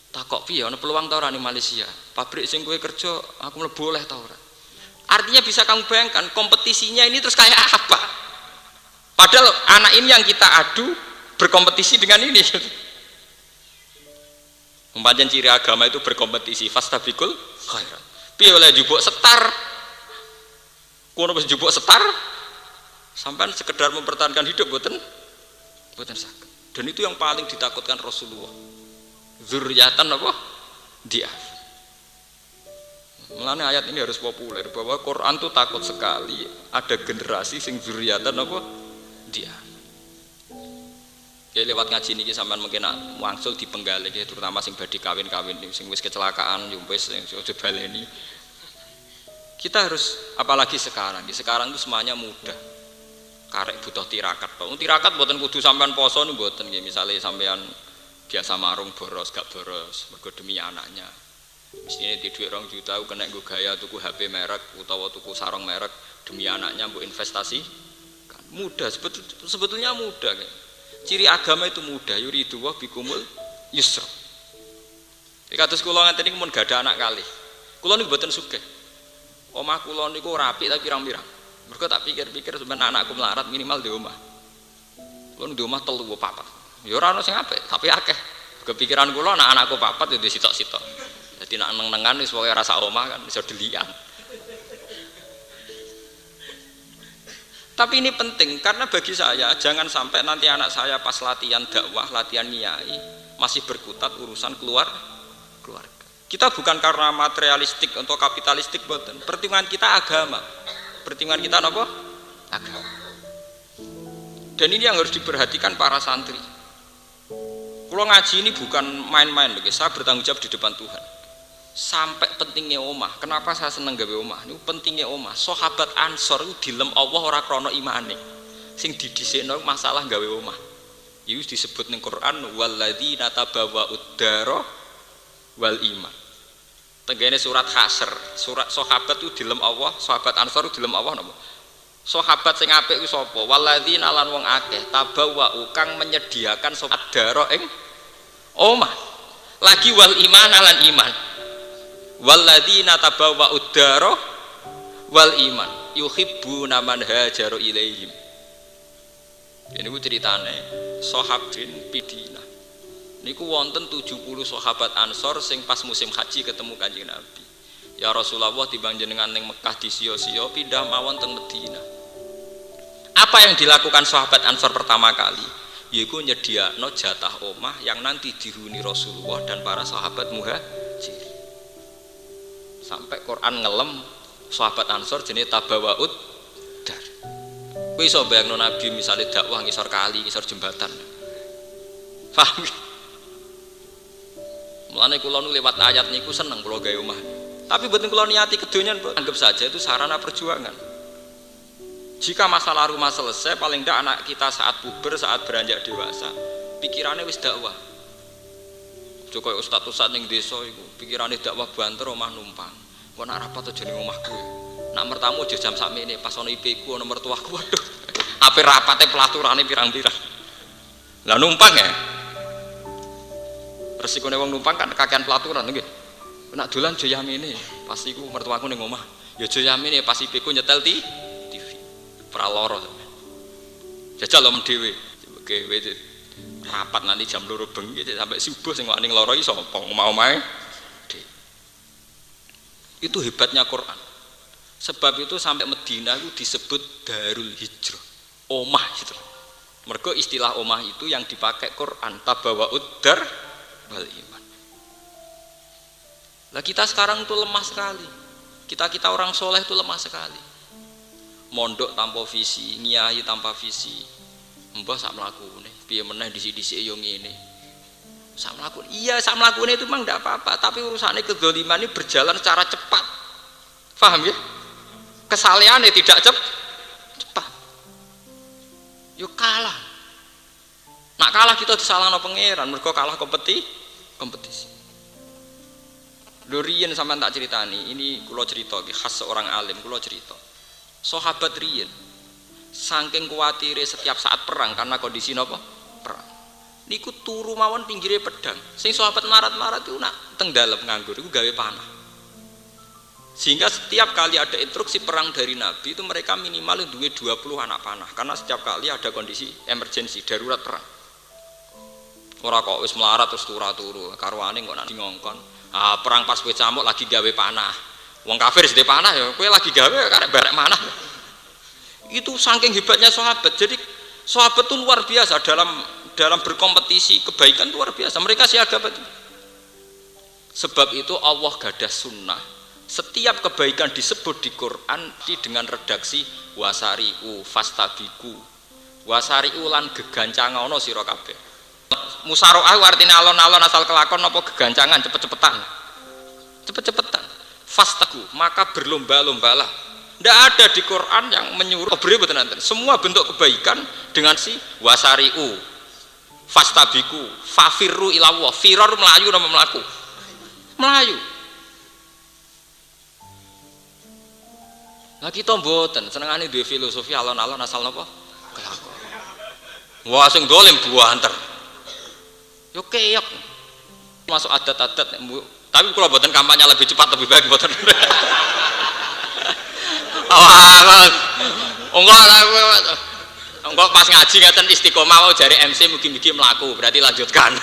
Takok piye ana peluang ta ora ning Malaysia? Pabrik sing kowe kerja aku mlebu oleh ta ora? Artinya bisa kamu bayangkan kompetisinya ini terus kayak apa? Padahal anak ini yang kita adu berkompetisi dengan ini. Pancen ciri agama itu berkompetisi, fastabiqul khairat. Piye oleh jupuk setar? Kono wis jupuk setar, sampean sekedar mempertahankan hidup boten saged. Dan itu yang paling ditakutkan Rasulullah. Dzurriatan apa? Dia. Mulane ayat ini harus populer bahwa Quran tuh takut sekali ada generasi sing dzurriatan apa? Dia. Ya lewat ngaji niki sampean mungkin wangsul dipenggalih terutama sing badhe kawin-kawin sing wis kecelakaan yo wis aja baleni. Kita harus apalagi sekarang itu semuanya mudah. Karek butuh tirakat. Tirakat mboten kudu sampean poso niku mboten nggih. Misale sampean biasa marung boros gak boros mergo demi anaknya. Mestine di dhuwit 2 juta kena nggo gaya tuku HP merek utawa tuku sarung merek demi anaknya mbok investasi. Kan mudah sebetulnya mudah kan. Ciri agama itu mudah, yuridu wa bikumul yusra. Kados kula ngeten niku mun gak ada anak kalih. Kula niku mboten sugih. Omah kula niku rapi tapi pirang-pirang. Mergo tak pikir-pikir sampeyan anakku melarat minimal di omah. Kula di omah 3 4. Ya ora ono sing apik, tapi akeh. Kepikiran kula anak-anakku 4 ya sitok-sitok. Dadi nek neng-nengan wis pokoke rasa omah kan iso delian. Tapi ini penting karena bagi saya jangan sampai nanti anak saya pas latihan dakwah, latihan nyai masih berkutat urusan keluarga. Kita bukan karena materialistik atau kapitalistik boten. Pertimbangan kita agama. Pertimbangan kita apa? Agama. Dan ini yang harus diperhatikan para santri. Kalau ngaji ini bukan main-main, saya bertanggung jawab di depan Tuhan. Sampai pentingnya omah. Kenapa saya seneng gawe omah? Ini pentingnya omah. Sahabat Ansor itu dilem Allah ora krana imane. Sing didhisikno masalah gawe omah. Itu disebut ning Quran walladzina tabawwa'ud dara wal iman. Tenggene surat Hasyr, surat sahabat itu dilem Allah, sahabat Ansor itu dilem Allah napa? Sahabat sing apik ku sapa? Walladzina lan wong akeh tabawwa'u kang menyediakan sahabat dara ing omah. Lagi wal iman lan iman. Walladzina tabawwa'ud dara wal iman yuhibbuna man hajaru ilaihim. Ini ku ceritane sahabat Pidina. Niku wonten 70 sahabat Ansor sing pas musim haji ketemu Kanjeng Nabi. Ya Rasulullah timbang jenengan ning Mekah disio-sio pindah mawon teng Madinah. Apa yang dilakukan sahabat Ansor pertama kali? Yaiku nyediakno jatah omah yang nanti dihuni Rasulullah dan para sahabat muhajir. Sampai Quran ngelem sahabat Ansor jenis tabawa'ud dar. Kowe iso bayangno Nabi misalnya dakwah ngisor kali, ngisor jembatan. Paham? Mulane kula nu lewat ayat niku seneng kula gawe omah. Tapi mboten kula niati kedonyan, anggap saja itu sarana perjuangan. Jika masalah rumah selesai, paling tidak anak kita saat puber, saat beranjak dewasa, pikirannya wis dakwah. Joko ustad-ustad ning desa iku pikirane dakwah banter omah numpang. Kok nak rapat aja ning omahku. Nak mertamu aja jam sakmene pas ana IP ku ana mertuaku. Waduh. Ape rapate pelaturane pirang-pirang. Lah numpang ya. Resikone wong numpang kan kakean pelaturan nggih. Nak dolan aja yamene pas iku mertuaku ning omah. Ya aja yamene pas IP ku nyetel TV. Praloro. Jajal om dhewe. Oke, rapat nanti jam 2 bengi sampai subuh sing ning loro iki sapa omah-omahe. Itu hebatnya Quran. Sebab itu sampai Madinah itu disebut Darul Hijrah. Omah gitu. Mergo istilah omah itu yang dipakai Quran tabawa'ud dar wal iman. Lah kita sekarang itu lemah sekali. Kita orang soleh itu lemah sekali. Mondok tanpa visi, nyai tanpa visi. Mbah sak mlakune, piye meneh dhisik-dhisik yo ngene. Sak mlakune. Iya, sak mlakune itu memang ndak apa-apa, tapi urusannya kedzaliman ini berjalan secara cepat. Paham ya? Kesalehannya tidak cepat. Yo kalah. Nak kalah kita disalahno pangeran, mergo kalah kompetisi. Lho riyen sampean tak ceritani, ini kula cerita iki khas seorang alim, kula cerita. Sahabat riyen saking kuwatire setiap saat perang karena kondisi napa? Perang. Niku turu mawon pinggire pedang. Sing sahabat marat-marat iku nak teng dalem nganggur iku gawe panah. Sehingga setiap kali ada instruksi perang dari Nabi itu mereka minimal duwe 20 anak panah karena setiap kali ada kondisi emergensi darurat perang. Ora kok wis melarat terus turu karuane kok nanti ngongkon. Perang pas kowe camuk lagi gawe panah. Wong kafir sedhe panah ya kowe lagi gawe karek barek manah. Itu saking hebatnya sahabat. Jadi sahabat itu luar biasa dalam berkompetisi kebaikan luar biasa. Mereka siaga betul. Sebab itu Allah gadah sunnah. Setiap kebaikan disebut di Quran dengan redaksi wasari'u fastabiqu. Wasari'u lan gegancangono sira kabeh. Musaroah artinya alon-alon asal kelakon apa gegancangan cepet-cepetan. Cepet-cepetan. Fastaku maka berlomba-lombalah. Tidak ada di Quran yang menyuruh semua bentuk kebaikan dengan si wasari'u fastabiqu fafirru ilallah. Firar melayu nama melaku. Melayu. Lah kita mboten senengane duwe filosofi alon-alon asal napa? Kelakon. Wah sing dolim buanter. Yo keyak. Masuk adat-adat tapi kalau mboten kampanye lebih cepat lebih baik mboten. Enggak pas ngaji ngeten istiqomah jari MC mugi-mugi mlaku berarti lanjutkan.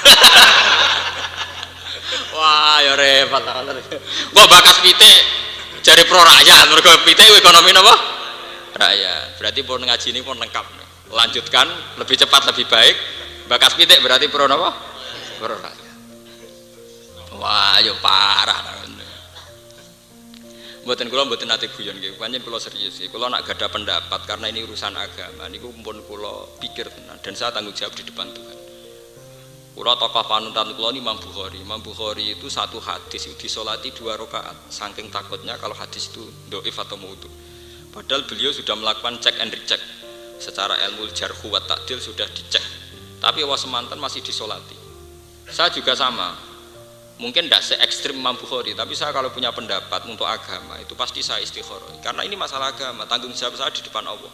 Wah ya repot. Gua bakas pitik jari pro rakyat mergo pitik ekonomi napa? Rakyat. Berarti pun ngaji ini pun lengkap. Lanjutkan lebih cepat lebih baik. Bakas pitik berarti pro napa? Pro rakyat. Wah yo parah. Mboten kula mboten nate guyon nggih. Pancen kula serius nggih. Kula nak gadah pendapat karena ini urusan agama niku pun kula pikir tenan dan saya tanggung jawab di depan Tuhan. Kula tokoh panutan kula ini Imam Bukhari. Imam Bukhari itu satu hadis disolati 2 rakaat. Saking takutnya kalau hadis itu dhaif atau maudhu. Padahal beliau sudah melakukan cek and recheck. Secara ilmu jarhu wa ta'dil sudah dicek. Tapi wa semantan masih disolati. Saya juga sama. Mungkin tidak se-ekstrim Imam Bukhari, tapi saya kalau punya pendapat untuk agama itu pasti saya istikharah. Karena ini masalah agama, tanggung jawab saya di depan Allah.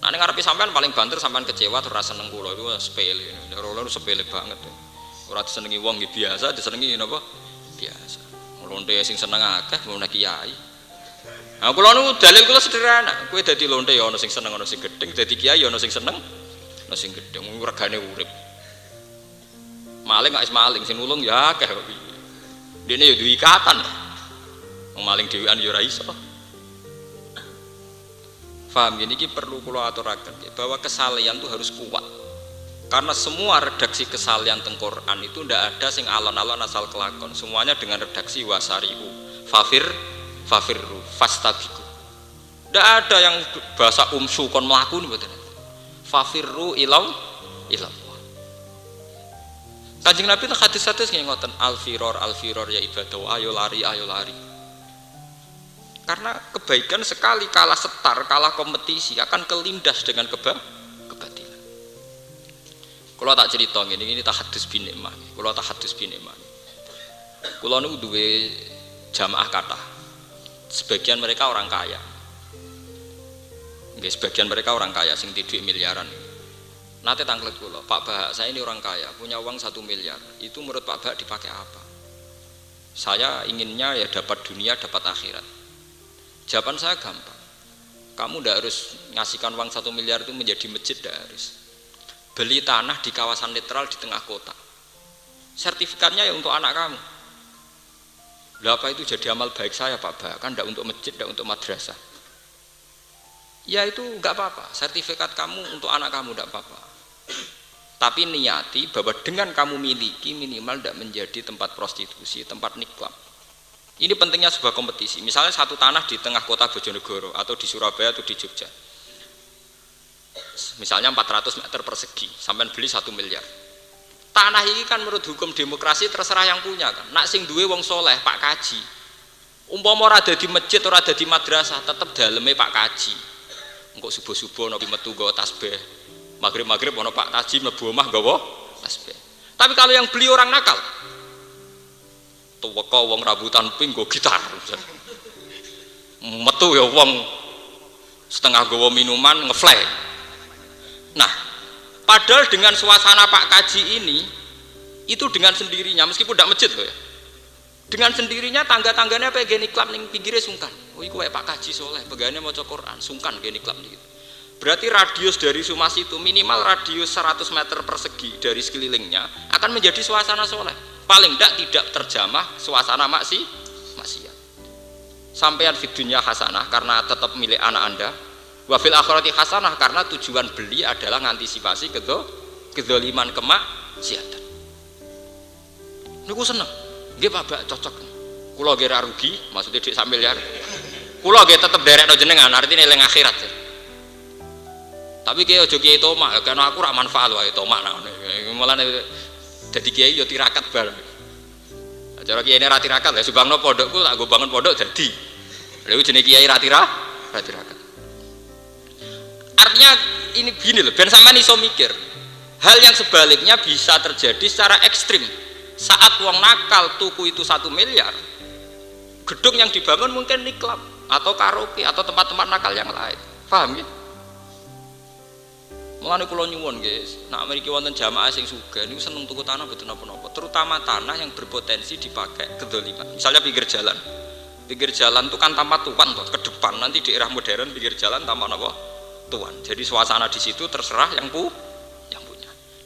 Nah, ngarepe sampean paling banter sampean kecewa terus rasa seneng kula itu sepele. Ora sepele banget. Ora disenengi wong nggih biasa, disenengi napa? Biasa. Lonte sing seneng akeh mun kiai. Nah, kula niku dalil kula sederhana. Kowe dadi lonte ya ana sing seneng ana sing gedeng, dadi kiai ya ana sing seneng ana sing gedeng. Regane urip. Maling gak is maling, sing nulung ya akeh kok piye. Dene ya duwe ikatan. Wong maling dhewean ya ora iso. Paham ini perlu kula aturaken bahwa kesalehan itu harus kuat. Karena semua redaksi kesalehan teng Quran itu ndak ada sing alon-alon asal kelakon. Semuanya dengan redaksi wasarihu, fafirru, fastabiqu. Ndak ada yang bahasa umsu kon mlaku mboten. Fafirru ilau. Kanjeng Nabi itu hadis-hadis nggih ngoten al-firor ya ibadah ayo lari. Karena kebaikan sekali kalah setar, kalah kompetisi akan kelindas dengan kebatilan. Kalau tak cerita ini tak hadis bin Imam. Kalau tak hadis bin Imam. Kalau niku duwe jamaah kathah. Sebagian mereka orang kaya. Nggih, sebagian mereka orang kaya sing duit miliaran. Nanti tanglet kula, Pak Bahak saya ini orang kaya, punya uang 1 miliar. Itu menurut Pak Bahak dipakai apa? Saya inginnya ya dapat dunia, dapat akhirat. Jawaban saya gampang. Kamu tidak harus ngasihkan uang 1 miliar itu menjadi masjid, tidak harus. Beli tanah di kawasan netral di tengah kota. Sertifikatnya ya untuk anak kamu. Lah apa itu jadi amal baik saya Pak Bahak? Kan tidak untuk masjid, tidak untuk madrasah. Ya itu enggak apa-apa. Sertifikat kamu untuk anak kamu tidak apa-apa. Tapi niati bahwa dengan kamu miliki minimal tidak menjadi tempat prostitusi, tempat nikah. Ini pentingnya sebuah kompetisi. Misalnya satu tanah di tengah kota Bojonegoro atau di Surabaya atau di Jogja. Misalnya 400 meter persegi, sampai beli 1 miliar. Tanah ini kan menurut hukum demokrasi terserah yang punya kan. Nak sing duwe wong soleh Pak Kaji. Umpama ora ada di masjid, ora ada di madrasah, tetap daleme Pak Kaji. Engko subuh-subuh nabi metu nggawa tasbih. Maghrib-maghrib ono Pak Kaji mlebu omah nggawa tasbih. Tapi kalau yang beli orang nakal, tuweka wong rambutan pink nggo gitar. Metu ya wong setengah nggawa minuman ngeflek. Nah, padahal dengan suasana Pak Kaji ini itu dengan sendirinya meskipun tidak masjid loh ya. Dengan sendirinya tangga-tangganya apa geni klub ning pinggire sungkan. Oh iku wae Pak Kaji Soleh, pegane maca Quran, sungkan geni klub gitu. Berarti radius dari Sumas itu minimal radius 100 meter persegi dari sekelilingnya akan menjadi suasana soleh. Paling tidak terjamah suasana maksiat. Sampean fid dunya hasanah karena tetap milik anak Anda. Wa fil akhirati hasanah karena tujuan beli adalah ngantisipasi kedzaliman kemaksiatan. Niku seneng. Nggih Pak Bak cocok. Kula nggih ra rugi, maksudnya dik sak miliar. Kula nggih tetep derekno jenengan, artine eling akhirat. Tapi kiai aja kiai tomak, karena aku rak manfaat wae tomak nang ngene. Mulane dadi kiai yo tirakat bareng. Cara kiai ra tirakat ya subangno pondokku tak go bangun pondok dadi. Lha iku jenenge kiai ra tirakat. Artinya ini gini loh, ben sampean iso mikir. Hal yang sebaliknya bisa terjadi secara ekstrim. Saat uang nakal tuku itu 1 miliar, gedung yang dibangun mungkin niklab atau karaoke atau tempat-tempat nakal yang lain. Paham ya? Mulane kula nyuwun guys, nak mriki wonten jamaah sing sugih niku seneng tuku tanah mboten napa-napa, terutama tanah yang berpotensi dipakai kedzaliman. Misalnya pinggir jalan. Pinggir jalan itu kan taman tuan toh, ke depan nanti di era modern pinggir jalan taman apa? Tuan. Jadi suasana di situ terserah yang punya.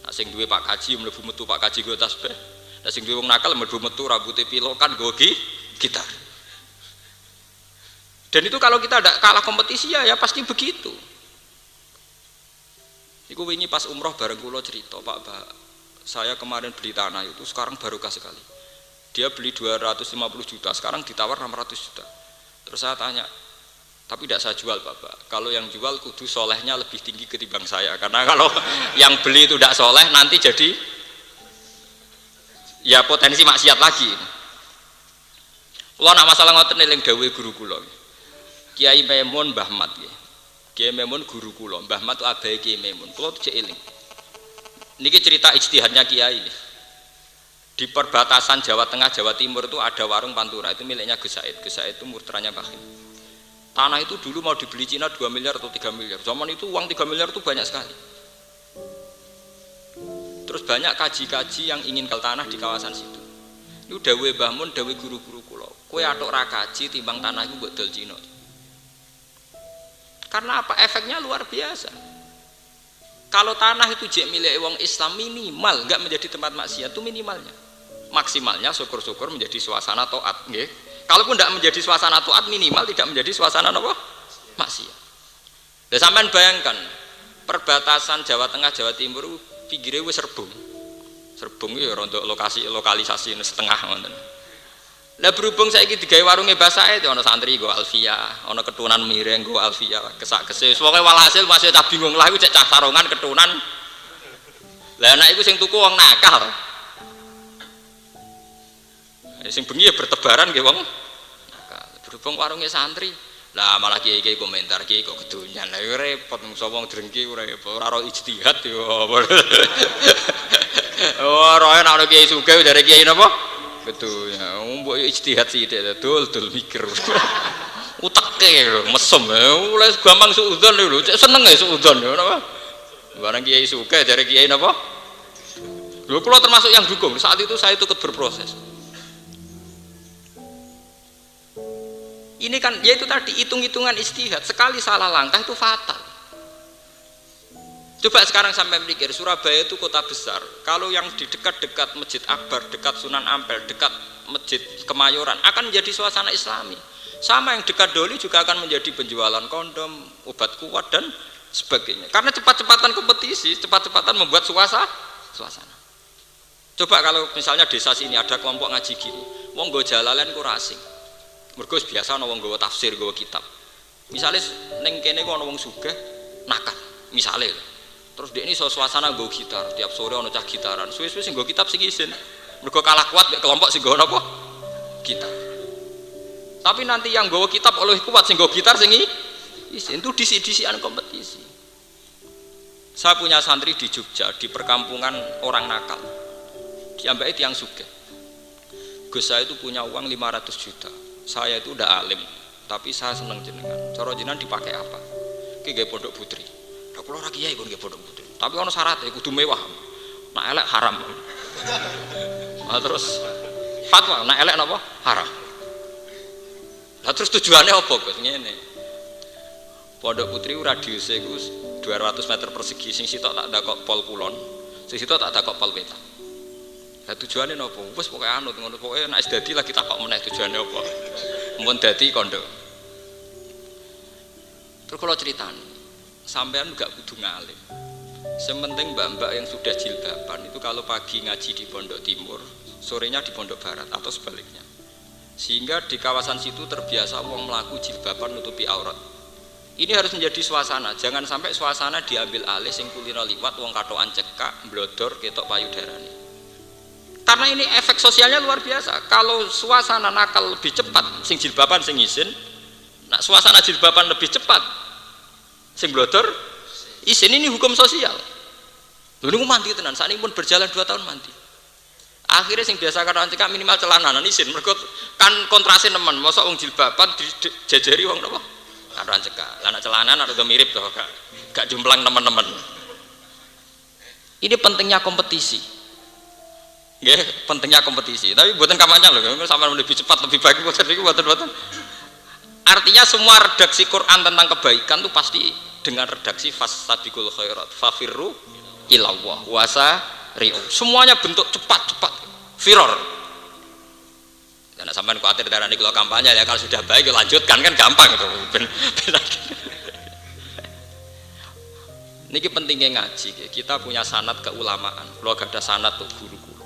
Nah sing duwe Pak Kaji mlebu metu Pak Kaji go tasbih. Lah sing duwe wong nakal mlebu metu rambute pilokan go gitar. Dan itu kalau kita tidak kalah kompetisi ya pasti begitu. Iku wingi pas umroh bareng kula cerita, Pak, saya kemarin beli tanah itu sekarang barokah sekali. Dia beli 250 juta, sekarang ditawar 600 juta. Terus saya tanya, tapi tidak saya jual Bapak. Kalau yang jual kudu solehnya lebih tinggi ketimbang saya. Karena kalau yang beli itu tidak soleh nanti jadi ya potensi maksiat lagi. Kula nak masalah ngoten eling dawuhe guru kula. Kiai Maimun Mbah Mat nggih. Kiai Maimun guru kula, Mbah Mat itu abahe Kiai Maimun. Kula cek eling. Niki cerita ijtihadnya Kiai. Di perbatasan Jawa Tengah Jawa Timur itu ada warung Pantura, itu miliknya Gus Said. Gus Said itu murtranya Bakhil. Tanah itu dulu mau dibeli Cina 2 miliar atau 3 miliar. Zaman itu uang 3 miliar itu banyak sekali. Terus banyak kaji-kaji yang ingin ke tanah di kawasan situ. Itu dawuhe Mbah Mun, dawuhe guru-guru kula. Kowe atok ra kaji timbang tanah iku mbok dol Cina. Karena apa? Efeknya luar biasa. Kalau tanah itu jek milik wong Islam minimal enggak menjadi tempat maksiat itu minimalnya. Maksimalnya syukur-syukur menjadi suasana taat, nggih. Kalaupun tidak menjadi suasana taat minimal tidak menjadi suasana apa? Maksiat. Lah sampean bayangkan perbatasan Jawa Tengah Jawa Timur pinggire wis serbung. Serbung ya rontok lokalisasi setengah ngoten. Lah berhubung saiki digawe warunge Mbah Said ana santri nggo Alfia, ana ketunan mireng nggo Alfia, kesak-kesih. Pokoke walhasil masih tak bingung lah iku cek cah sarongan ketunan. Lah anak iku sing tuku wong nakal. Sing bengi ya bertebaran nggih wong nakal. Berhubung warunge santri. Lah malah kiai-kiai komentar kiai kok kedonyan. Lah repot mungso wong drengki ora ora ijtihad yo. Ora ana kiai sugih dari kiai napa? Betul ya, mbok ijtihad sithik dul mikir. Uteke lho, mesem. Mulai gampang suudzon lho, cek seneng ya suudzon ya napa? Barang kiai suka dari kiai napa? Lho kula termasuk yang dukung. Saat itu saya ikut berproses. Ini kan yaitu tadi hitung-hitungan ijtihad. Sekali salah langkah itu fatal. Coba sekarang sampai mikir, Surabaya itu kota besar. Kalau yang di dekat-dekat Masjid Akbar, dekat Sunan Ampel, dekat Masjid Kemayoran akan menjadi suasana Islami. Sama yang dekat Doli juga akan menjadi penjualan kondom, obat kuat dan sebagainya. Karena cepat-cepatan kompetisi, cepat-cepatan membuat suasana. Coba kalau misalnya desa sini ada kelompok ngaji gini, wong nggo jalalain ku asing. Mergo biasa ana wong nggawa tafsir, nggawa kitab. Misalnya ning kene ku ana wong sugih nakal, misalnya. Terus dia ini suasana nggo gitar, tiap sore ana cah gitaran. Suwe-suwe sing nggo kitab sing isin. Mergo kalah kuat mek kelompok sing nggo napa? Gitar. Tapi nanti yang nggawa kitab oleh kuat sing nggo gitar sing isin itu disi-disian kompetisi. Saya punya santri di Jogja, di perkampungan orang nakal. Diambake tiyang sugih. Gus saya itu punya uang 500 juta. Saya itu udah alim, tapi saya seneng jenengan. Cara jenengan dipakai apa? Ki gawe pondok putri. Lah kula ora kiai kon nggih pondok putri. Tapi ana syaratnya kudu mewah. Nek elek haram. Nah, terus fatwa, nek elek napa? Haram. Lah terus tujuannya apa, Gus? Ngene. Pondok Putri radiusnya iku 200 meter persegi, sing sitok tak dakok pol kulon, sing sitok tak dakok pol wetan. Lah tujuannya napa? Wis pokoke anut ngono, pokoke nek wis dadi lagi takok meneh tujuannya apa. Mun dadi kondo. Terus kalau ceritani, sampean gak kudu ngalim. Sementing mbak-mbak yang sudah jilbaban itu kalau pagi ngaji di Pondok Timur, sorenya di Pondok Barat atau sebaliknya. Sehingga di kawasan situ terbiasa wong melaku jilbaban nutupi aurat. Ini harus menjadi suasana, jangan sampai suasana diambil alih sing kulino liwat wong katokan cekak, blodor ketok payudarane. Karena ini efek sosialnya luar biasa. Kalau suasana nakal lebih cepat, sing jilbaban sing izin, nah suasana jilbaban lebih cepat, sing blodor izin, ini hukum sosial. Lho niku mandi tenan, sakniki pun berjalan 2 tahun mandi. Akhirnya sing biasa katokan cekak minimal celananan izin, mergo kan kontrase nemen, mosok wong jilbaban dijejeri wong napa? Katokan cekak. Lah nek celanan ada mirip to, gak jumplang teman-teman. Ini pentingnya kompetisi. Nggih, pentingnya kompetisi. Tapi buatan kampanye loh, sampai lebih cepat lebih baik buatan. Artinya semua redaksi Quran tentang kebaikan itu pasti dengan redaksi fastabiqul khairat, fafirru ilallah wasari'u. Semuanya bentuk cepat firor. Dan sampean kuatir darani kalau kampanye ya, kalau sudah baik lanjutkan kan gampang itu. Niki pentingnya ngaji. Kita punya sanad keulamaan. Kalau gak ada sanad tuh guru-guru.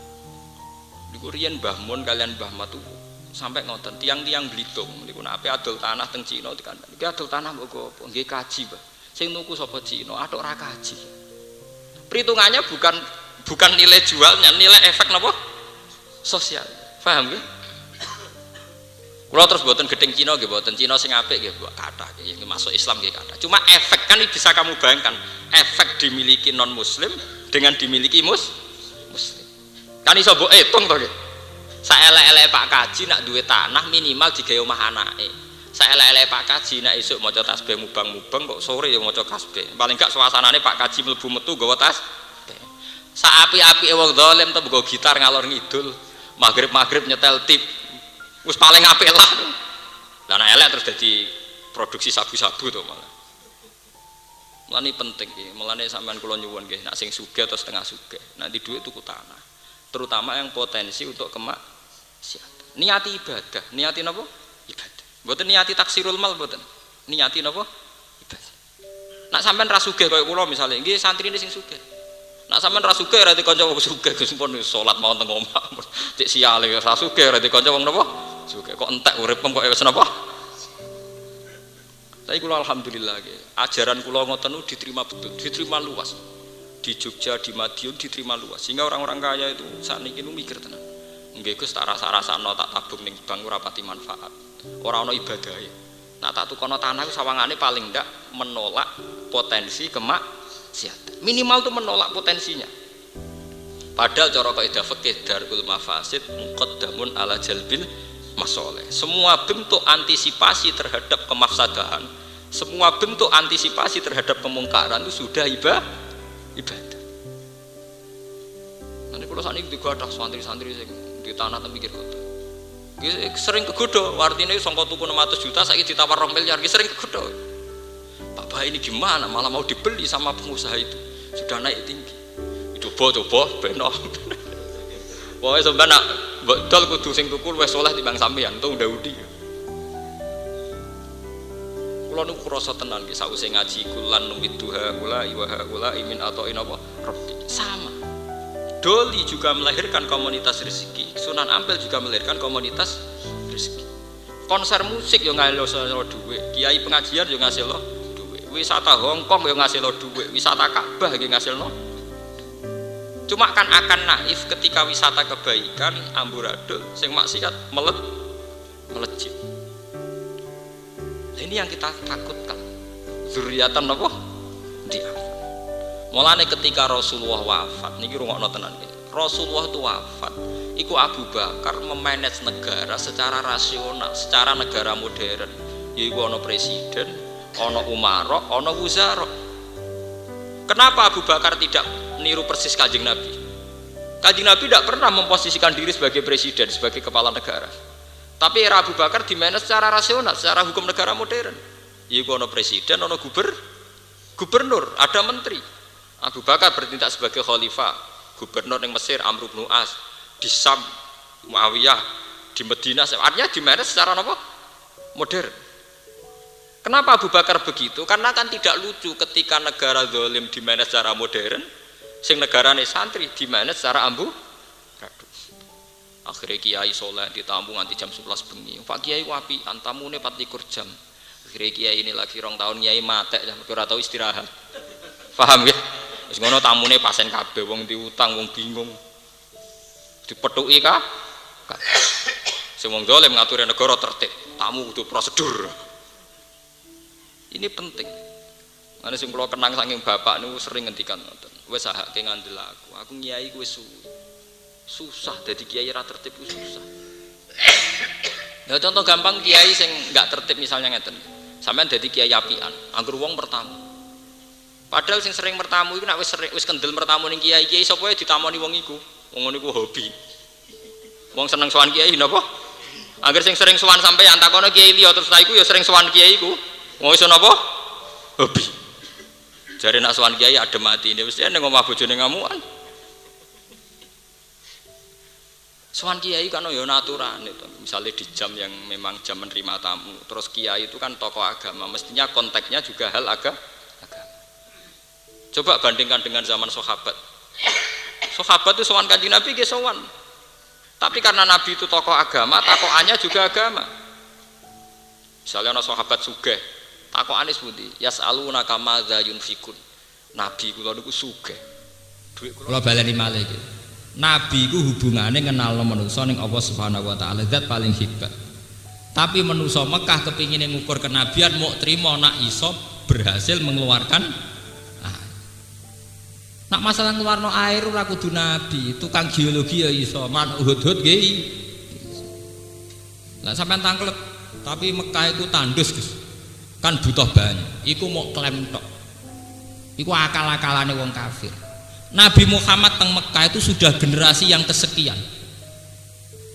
Niku riyen Mbah Mun kalian Mbah Matu sampai ngoten tiang-tiang Belitung niku nek ape adol tanah teng Cina dikandani. Iki adol tanah mbok apa? Nggih kaji, Mbah. Sing nuku sapa Cina, atok ora kaji. Perhitungannya bukan nilai jualnya, nilai efek napa? Sosial. Paham nggih? Kula terus boten gedeng Cina nggih, boten Cina sing apik nggih, mbok kathah nggih masuk Islam nggih kathah. Cuma efek kan bisa kamu bayangkan, efek dimiliki non muslim dengan dimiliki muslim. Kan iso mbok hitung to nggih. Saelek-elek Pak Kaji nak duwe tanah minimal digawe omah anake. Saelek-elek Pak Kaji nak esuk maca tasbih mubang-mubang kok sore ya maca tasbih. Paling gak suasanane Pak Kaji mlebu metu nggawa tasbih. Saapi-apike wong zalim to nggo gitar ngalor ngidul, magrib nyetel tip. Wis paling apik lah. Lah nek elek terus dadi produksi sabu-sabu to malah. Mulane penting iki, mulane sampean kula nyuwun nggih, nek sing sugih atau setengah sugih, nanti duit tuku tanah. Terutama yang potensi untuk kemaksiatan. Niati ibadah, niati napa? Ibadah. Mboten niati taksirul mal mboten. Niati napa? Ibadah. Nak sampean ra sugih kaya kula misale, nggih santrine sing sugih. Nak sampean ra sugih ra dikanca wong sugih, Gus pun salat mau teng omah. Cek siale ra sugih ra dikanca wong napa? Sugih. Kok entek uripem kok wis napa? Tapi kula alhamdulillah nggih, ajaran kula ngoten niku diterima betul, diterima luas. Di Jogja, di Madiun diterima luas, sehingga orang-orang kaya itu saat ini mikir tenan. Nggih Gus tak rasa-rasano tak tabung ning bank ora pati manfaat. Ora ana ibadah ya. Nah tak tukono tanah ku sawangane paling ndak menolak potensi kemaksiatan. Minimal tuh menolak potensinya. Padahal cara kaidah fikih darul mafasid muqaddamun ala jalbil masoleh. Semua bentuk antisipasi terhadap kemafsadahan, semua bentuk antisipasi terhadap kemungkaran itu sudah ibadah. Nanti kalau saat ini juga ada santri-santri di tanah dan pikir kota. Sering kegoda, artinya sangka tuku 600 juta, saya ditawar 2 miliar, sering kegoda. Pak Bah ini gimana? Malah mau dibeli sama pengusaha itu, sudah naik tinggi. Coba, benar. Pokoknya sebenarnya betul kudu sing tuku luwih saleh timbang sampean, untung Daudi. Kula niku krasa tenan nggih sawise ngaji kulan numiduha kula iwa imin atau inapa rabbi. Sama. Doli juga melahirkan komunitas rezeki. Sunan Ampel juga melahirkan komunitas rezeki. Konser musik yo ngasilno dhuwit, kiai pengajian yo ngasilno dhuwit. Wisata Hongkong yo ngasilno dhuwit, wisata Ka'bah yo ngasilno. Cuma kan akan naif ketika wisata kebaikan amburadul sing maksiat melejit. Ini yang kita takutkan. Zuriatan apa? Dia. Mulane ketika Rasulullah wafat, niki rungokno tenan iki. Rasulullah itu wafat, iku Abu Bakar memanage negara secara rasional, secara negara modern. Yaiku ana presiden, ana umara, ana wuzara. Kenapa Abu Bakar tidak niru persis Kanjeng Nabi? Kanjeng Nabi tidak pernah memposisikan diri sebagai presiden, sebagai kepala negara. Tapi era Abu Bakar dimanage secara rasional, secara hukum negara modern. Iku ono presiden, ono gubernur, ada menteri. Abu Bakar bertindak sebagai khalifah, gubernur yang Mesir Amr bin As, di Sam Muawiyah, di Madinah, artinya dimanage secara apa? Modern. Kenapa Abu Bakar begitu? Karena kan tidak lucu ketika negara zalim dimanage secara modern, sing negarane santri dimanage secara amburadul. Akhirnya kiai soleh ditamu nganti jam 11 bengi. Pak Kiai wapi, antamune 24 jam. Akhirnya kiai ini lagi 2 tahun kiai matek, ora tau istirahat. Paham ya? Wis ngono tamune pasen kabeh, wong diutang, wong bingung. Dipethuki kah? Sing wong zalim ngatur negara tertib, tamu kudu prosedur. Ini penting. Ana sing kula kenang saking bapak niku sering ngendikan ngoten. Wis sahake ngandel aku nyai ku wis susah dadi kiai ra tertib ku susah. Ya contoh gampang kiai sing enggak tertib misalnya ngeten. Sampeyan dadi kiai apian, anggur wong bertamu. Padahal sing sering bertamu iku nek wis kendel bertamu ning kiai sapa wae ditamoni wong iku. Wong niku hobi. Wong seneng sowan kiai napa? Angger sing sering sowan sampeyan takono kiai liya terus iku ya sering sowan kiai iku. Wong iso napa? Hobi. Jare nak sowan kiai adem atine mesti ning omah bojone ngamukan. Sowan kiai kan ya naturane to. Misale di jam yang memang jam menerima tamu. Terus kiai itu kan tokoh agama, mestinya konteksnya juga hal agama. Coba bandingkan dengan zaman sahabat. Sahabat itu sowan Kanjeng Nabi nggih sowan. Tapi karena Nabi itu tokoh agama, takokannya juga agama. Misalnya ana sahabat sugih, takokane sepundi? Yas'aluna kama dza yunfikun. Nabi kula niku sugih. Dhuwit kula baleni malih iki. Nabi ku hubungane ngenalno manusa ning Allah Subhanahu wa taala, zat paling hebat. Tapi manusa Mekah kepingine ngukur kenabian mau trimo nak iso berhasil mengeluarkan nak masalah ngeluarno air ora kudu nabi, tukang geologi ya iso, man hud-hud nggih. Lah sampean tangklep, tapi Mekah itu tandus, Gus. Kan butuh banyu. Iku mau klaim tok. Iku akal-akalane wong kafir. Nabi Muhammad teng Mekah itu sudah generasi yang kesekian.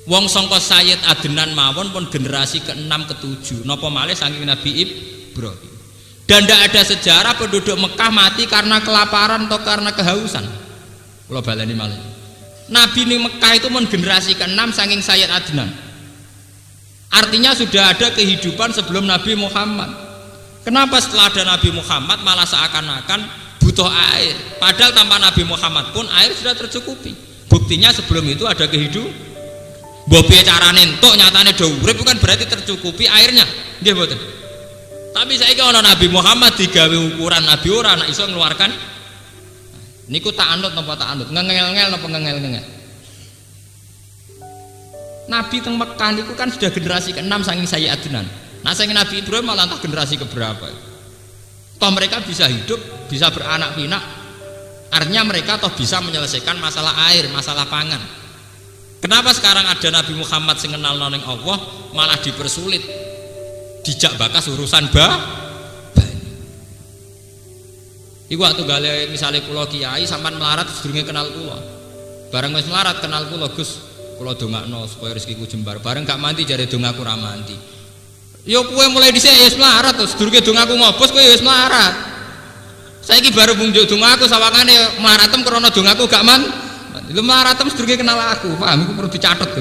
Wong sangka Sayyid Adnan mawon pun generasi ke-6 ke-7. Napa malih saking Nabi Ibrahim. Dan tidak ada sejarah penduduk Mekah mati karena kelaparan atau karena kehausan. Kalau baleni malih. Nabi di Mekah itu pun generasi ke-6 saking Sayyid Adnan. Artinya sudah ada kehidupan sebelum Nabi Muhammad. Kenapa setelah ada Nabi Muhammad malah seakan-akan butuh air? Padahal tanpa Nabi Muhammad pun air sudah tercukupi. Buktinya sebelum itu ada kehidupan. Bobi carane entuk nyatane do urip bukan berarti tercukupi airnya. Nggih mboten. Tapi saiki ana Nabi Muhammad digawe ukuran Nabi ora anak iso ngeluarkan. Niku tak anut napa tak anut? Ngengel-ngel napa ngengel-ngengel? Nabi teng Mekah niku kan sudah generasi ke-6 saking Sayyid Adnan. Nah saking Nabi Ibrahim malah entah generasi keberapa. Toh mereka bisa hidup, bisa beranak pinak. Artinya mereka toh bisa menyelesaikan masalah air, masalah pangan. Kenapa sekarang ada Nabi Muhammad sing kenal nang Allah malah dipersulit? Dijak bakas urusan banyu. Iku waktu gale misalnya kula kiai sampean melarat sedurunge kenal kula. Bareng wis melarat kenal kula Gus, kula dongakno supaya rezekiku jembar. Bareng gak mandi jare dongaku ra mandi. Ya kowe mulai dhisik wis melarat to, sedurunge dongaku ngobos kowe wis melarat. Saiki baru munjuk dongaku sawangane mlaratem krana dongaku gak lho mlaratem sedurunge kenal aku. Paham iku perlu dicatet to.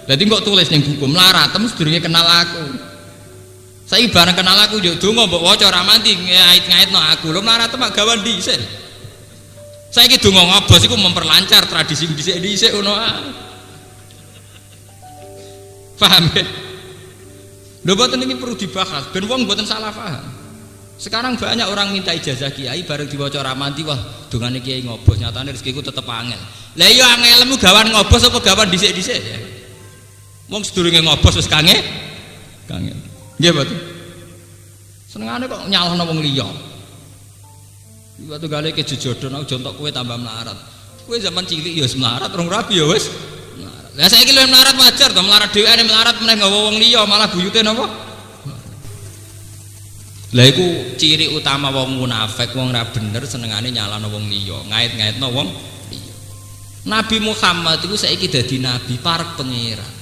Dadi kok tulis ning buku mlaratem sedurunge kenal aku. Saya bareng kenal aku yo donga mbok waca ora mandi ngait-ngaitno aku. Lho mlarat mak gawan dhisik. Saiki donga ngobos iku memperlancar tradisi dhisik-dhisik ngono. Paham ya? Lho boten iki perlu dibahas ben wong boten salah paham. Sekarang banyak orang minta ijazah kiai bareng diwaca ora mandi wah dongane kiai ngobos nyatane rezekiku tetep angel. Lah iya angelmu gawan ngobos apa gawan dhisik-dhisik ya. Wong sedurunge ngobos wis kangen. Nggih betul. Senengane kok nyalahno wong liya. Waktu gale ke jejodon aku jontok kowe tambah melarat. Kowe zaman cilik ya wis melarat, rong rabi ya wis melarat. Lah saiki lho melarat wajar to, melarat dheweane melarat meneh nggawa wong liya malah buyute napa? Lah iku ciri utama wong munafik, wong ra bener senengane nyalahno wong liya, ngait-ngaitno wong liya. Nabi Muhammad itu saiki dadi nabi parek pangeran.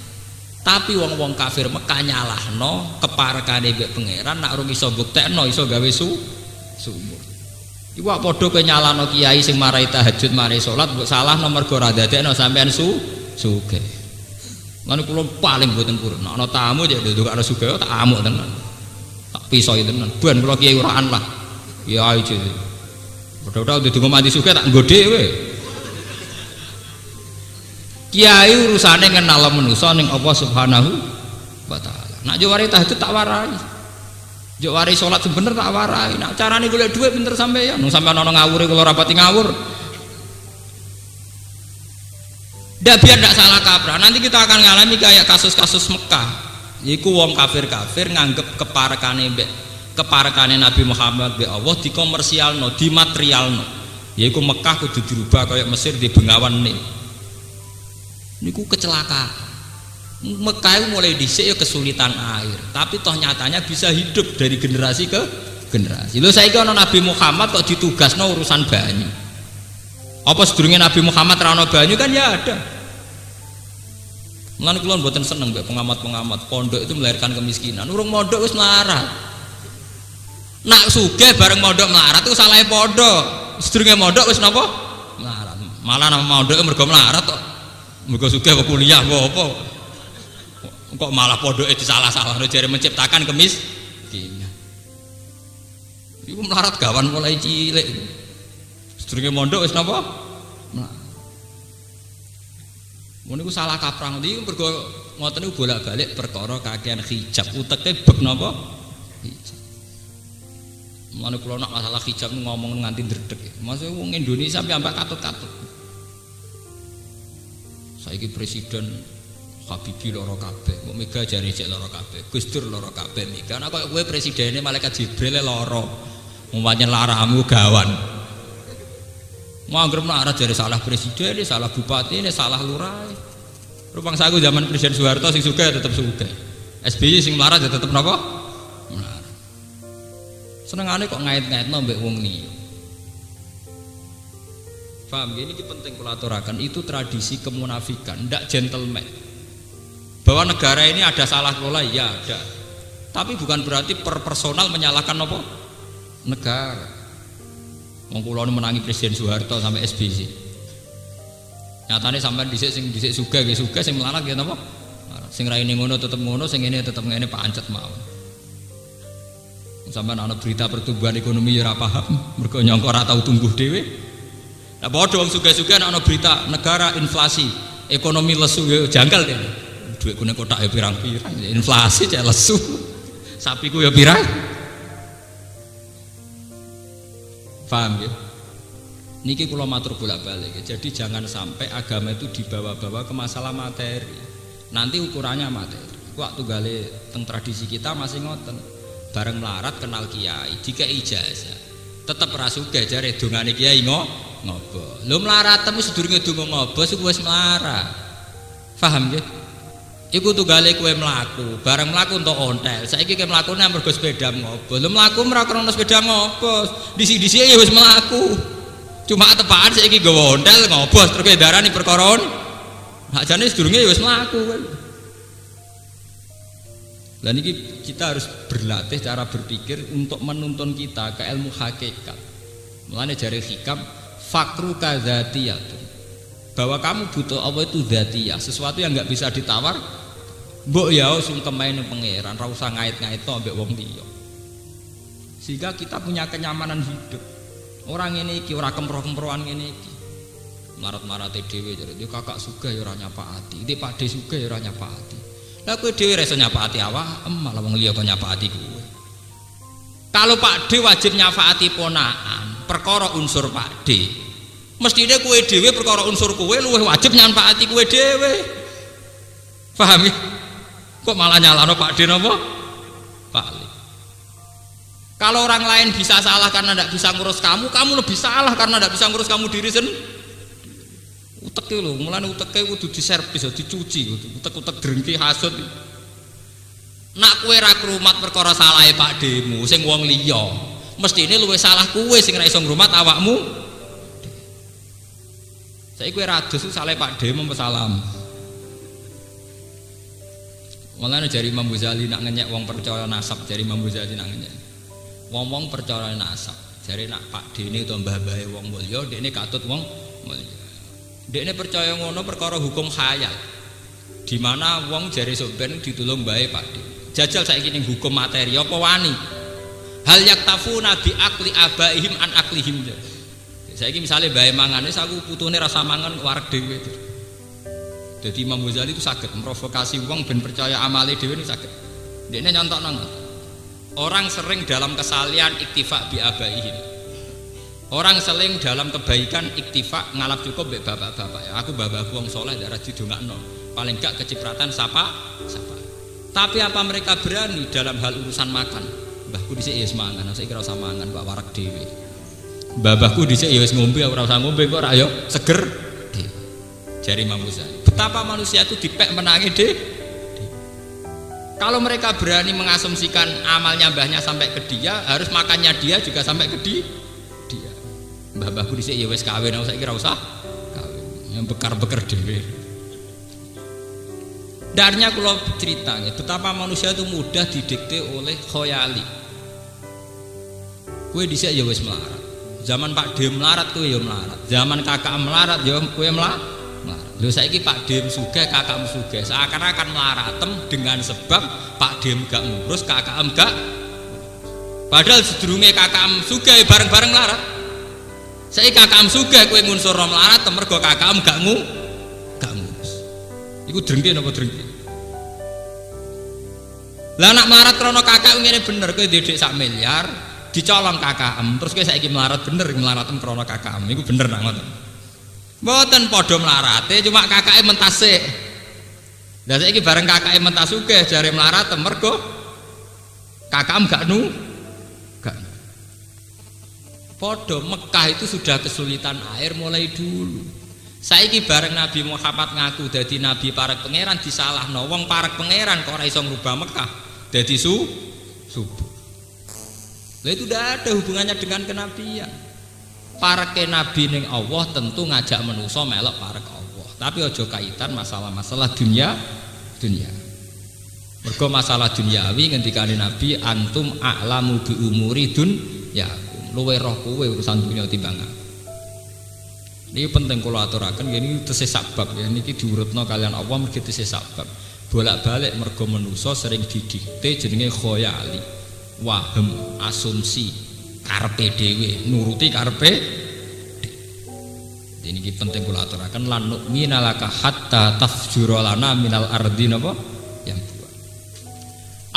Tapi wong-wong kafir Mekah nyalahno keparekane mbek pangeran nak urung iso buktekno iso gawe sumur. Iku padha kowe nyalahno kiai sing marai tahajud marai salat mbok salahno mergo ora dadekno sampean sugih. Lan kula paling mboten purun. Nek ana tamu ya nduk karo sugih tak amuk tenan. Tak pisoi tenan. Ben kula kiai uraan lah. Kiai iki. Padha-padha nduk mati sugih tak nggo dhewe. Kiai urusane ngenal manusa ning Allah Subhanahu wa taala. Nak yo wari tahajud tak warai. Yo wari salat bener tak warai. Nak carane golek dhuwit pinter sampeyan. Nung sampeyan ana ngawure kula rapati ngawur. Ndak biar ndak salah kaprah. Nanti kita akan ngalami kayak kasus-kasus Mekah. Iku wong kafir-kafir nganggep keparekane Nabi Muhammad be Allah dikomersialno, dimaterialno. Yaiku Mekah kudu dirubah kayak Mesir di Bengawan nih. Niku kecelakaan. Mekah mulai dhisik ya kesulitan air, tapi toh nyatanya bisa hidup dari generasi ke generasi. Lho saiki ana Nabi Muhammad kok ditugasno urusan banyu. Apa sedurunge Nabi Muhammad ra ana banyu kan ya ada. Mulane kula mboten seneng mbek pengamat-pengamat pondok itu melahirkan kemiskinan. Urung mondok wis melarat. Nak sugih bareng mondok melarat itu salahe pondok. Sedurunge mondok wis napa? Melarat. Malah nama mondok mergo melarat kok. Mergo sugih kok kuliah apa? Kok malah pondoke disalah-salahno jare menciptakan kemiskinan. Iku melarat gawan mulai cilik. Sedurunge mondok wis napa? Mun niku salah kaprah iki mergo ngoten niku bolak-balik perkara kakean hijab uteke bek napa? Hijab. Mulane kula nak masalah hijab ngomong nganti ndredeg. Maksudnya wong Indonesia sampe ambak katut-katut. Saiki presiden Habibie loro kabeh, kok Mega jare cek loro kabeh, Gus Dur loro kabeh Mega. Nek koyo kowe presidene malaikat Jibril loro. Mumpamane laramu gawan. Mau anggere melarat jare salah presiden, salah bupati, salah lurah. Rupang saku zaman Presiden Soeharto sing sugih tetep sugih. SBY sing melarat ya tetep napa? Melarat. Senengane kok ngait-ngaitno mbek wong liya. Paham, ini penting kula aturaken, itu tradisi kemunafikan, ndak gentleman. Bahwa negara ini ada salah kelola, ya ada. Tapi bukan berarti per personal menyalahkan apa? Negara. Wong kula menangi Presiden Soeharto sampai SBY. Nyatane sampean dhisik sing dhisik sugih nggih sugih, sing melarat nggih napa? Sing raine ngono tetep ngono, sing ngene tetep ngene pancet mawon. Sampean ana berita pertumbuhan ekonomi ya ora paham, mergo nyangka ora tau tumbuh dhewe. Nah, bodoh wong sugih-sugih ana berita negara inflasi, ekonomi lesu janggal deh. Duit kuning kotak ya pirang-pirang, inflasi cek lesu. Sapiku ya pirang. Paham ya? Niki kula matur bolak-balik. Jadi jangan sampai agama itu dibawa-bawa ke masalah materi. Nanti ukurannya materi. Waktu gale teng tradisi kita masih ngoten. Bareng melarat kenal kiai, dikei ijazah. Tetep ra sugih jare dongane kiai ngopo. Lho melarat temu sedurunge donga ngopo iku wis melarat. Paham nggih? Iku tunggale kowe mlaku, bareng mlaku entuk ontel. Saiki kowe mlakune mergo sepeda ngopo. Lho mlaku ora krana sepeda ngopo. Disi-disi ya wis mlaku. Cuma tepaan saiki nggawa ontel ngopo terus kowe darani perkara hakjane sedurunge ya wis mlaku kowe. Lah niki kita harus berlatih cara berpikir untuk menuntun kita ke ilmu hakikat. Mulane jare hikam fakru kadzatiyatun, bahwa kamu butuh apa itu dzatiyah, sesuatu yang nggak bisa ditawar. Mbok ya sungkemae ning pangeran, ora usah ngait-ngaitno mbek wong liya. Sehingga kita punya kenyamanan hidup. Orang ini iki ora kempro-kemproan ngene iki. Marat-marate dhewe jare dia kakak sugih ya ora nyapaati, iki Pakde sugih ya ora nyapaati. Lah kowe dhewe ra iso nyapaati awak, malah wong liya kok nyapaati kowe. Kalau Pakde wajib nyafaati ponakan, perkara unsur Pakde. Mestine kowe dhewe perkara unsur kowe luwih wajib nyafaati kowe dhewe. Paham ya? Kok malah nyalahno Pakde napa? Balik. Kalau orang lain bisa salah karena tidak bisa ngurus kamu, kamu lebih salah karena tidak bisa ngurus kamu diri sendiri. Uteke lho, mulane uteke kudu diservis, dicuci, utek-utek drengki hasud. Nak kowe ra krumat perkara salahe Pakdemu sing wong liya, mestine luwih salah kowe sing ra iso ngrumat awakmu. Saiki kowe rados saleh Pak De salam. Mulane jari Imam Ghazali nak ngenyek wong percaya nasab, jari Imam Ghazali nak ngenyek. Wong-wong percaya nasab, jari nak Pak Dene utawa mbah-mbahe wong mulya, dekne katut wong mulya. Dekne percaya ngono perkara hukum khayal. Di mana wong jari soben ditulung mbahe Pak De. Jajal saiki ning hukum materi apa wani? Hal yaktafuna bi akli abaihim an aklihim. Saiki misale mbahe mangan wis aku putune rasa mangan wareg dhewe. Jadi Imam Ghazali itu sakit memprovokasi wong ben percaya amale dhewe ini sakit. Dekne nyontokno. Orang sering dalam kesalian iktifa bi abaihim. Orang sering dalam kebaikan iktifa ngalap cukup mbek bapak-bapak. Ya, aku bapakku wong saleh ndak didongakno. Paling gak kecipratan sapa. Tapi apa mereka berani dalam hal urusan makan? Mbahku dhisik ya wis mangan, saiki ora usah mangan kok wareg dhewe. Mbahku dhisik ya wis ngombe ora usah ngombe kok ora yo seger dhewe. Jari Imam Ghazali. Betapa manusia itu dipek menangi deh. Kalau mereka berani mengasumsikan amalnya mbahnya sampai ke dia, harus makannya dia juga sampai ke dia. Mbah-mbahku dhisik ya wis kawin, aku saiki ora usah kawin. Yang bekar-bekar dhewe. Darnya kalau cerita betapa manusia itu mudah didikte oleh khoyali. Kowe dhisik ya wis melarat. Zaman Pak De melarat kowe ya melarat. Zaman kakak melarat ya kowe melarat. Lho saiki Pak Dem sugih, kakakmu sugih. Seakan-akan melaratem dengan sebab Pak Dem gak ngurus, kakakmu gak. Padahal sedurunge kakakmu sugih bareng-bareng melarat. Saiki kakakmu sugih kowe ngunsurno melarat mergo kakakmu gak ngurus. Iku drengki napa drengki? Lah anak melarat krana kakak ngene bener kowe ndek sak miliar, dicolong kakakmu. Terus kowe saiki melarat bener melaratem krana kakakmu. Iku bener nak ngoten. Mboten padha mlarate cuma kakake mentase. Lah saiki bareng kakake mentas sugih jare mlarat mergo kakakmu gak gak. Padha Mekah itu sudah kesulitan air mulai dulu. Saiki bareng Nabi Muhammad ngaku dadi nabi parek pangeran disalahno wong parek pangeran kok ora iso ngrubah Mekah dadi subur. Lah itu tidak ada hubungannya dengan kenabian. Pareke nabi ning Allah tentu ngajak manusa melok parek Allah. Tapi aja kaitan masalah-masalah dunia. Mergo masalah duniawi ngendikane Nabi antum a'lamu bi umuri dunyakum. Luwe roh kowe urusan dunia timbang aku. Ini penting kula aturaken ini tesih sabab ya niki diurutno kalian Allah mergi tesih sabab. Bolak-balik mergo manusa sering didikte jenenge khoyali. Wahem, asumsi karepe dhewe nuruti karepe ini penting kula aturaken lan nu'mina laka hatta tafjura lana minal ardi napa yang buat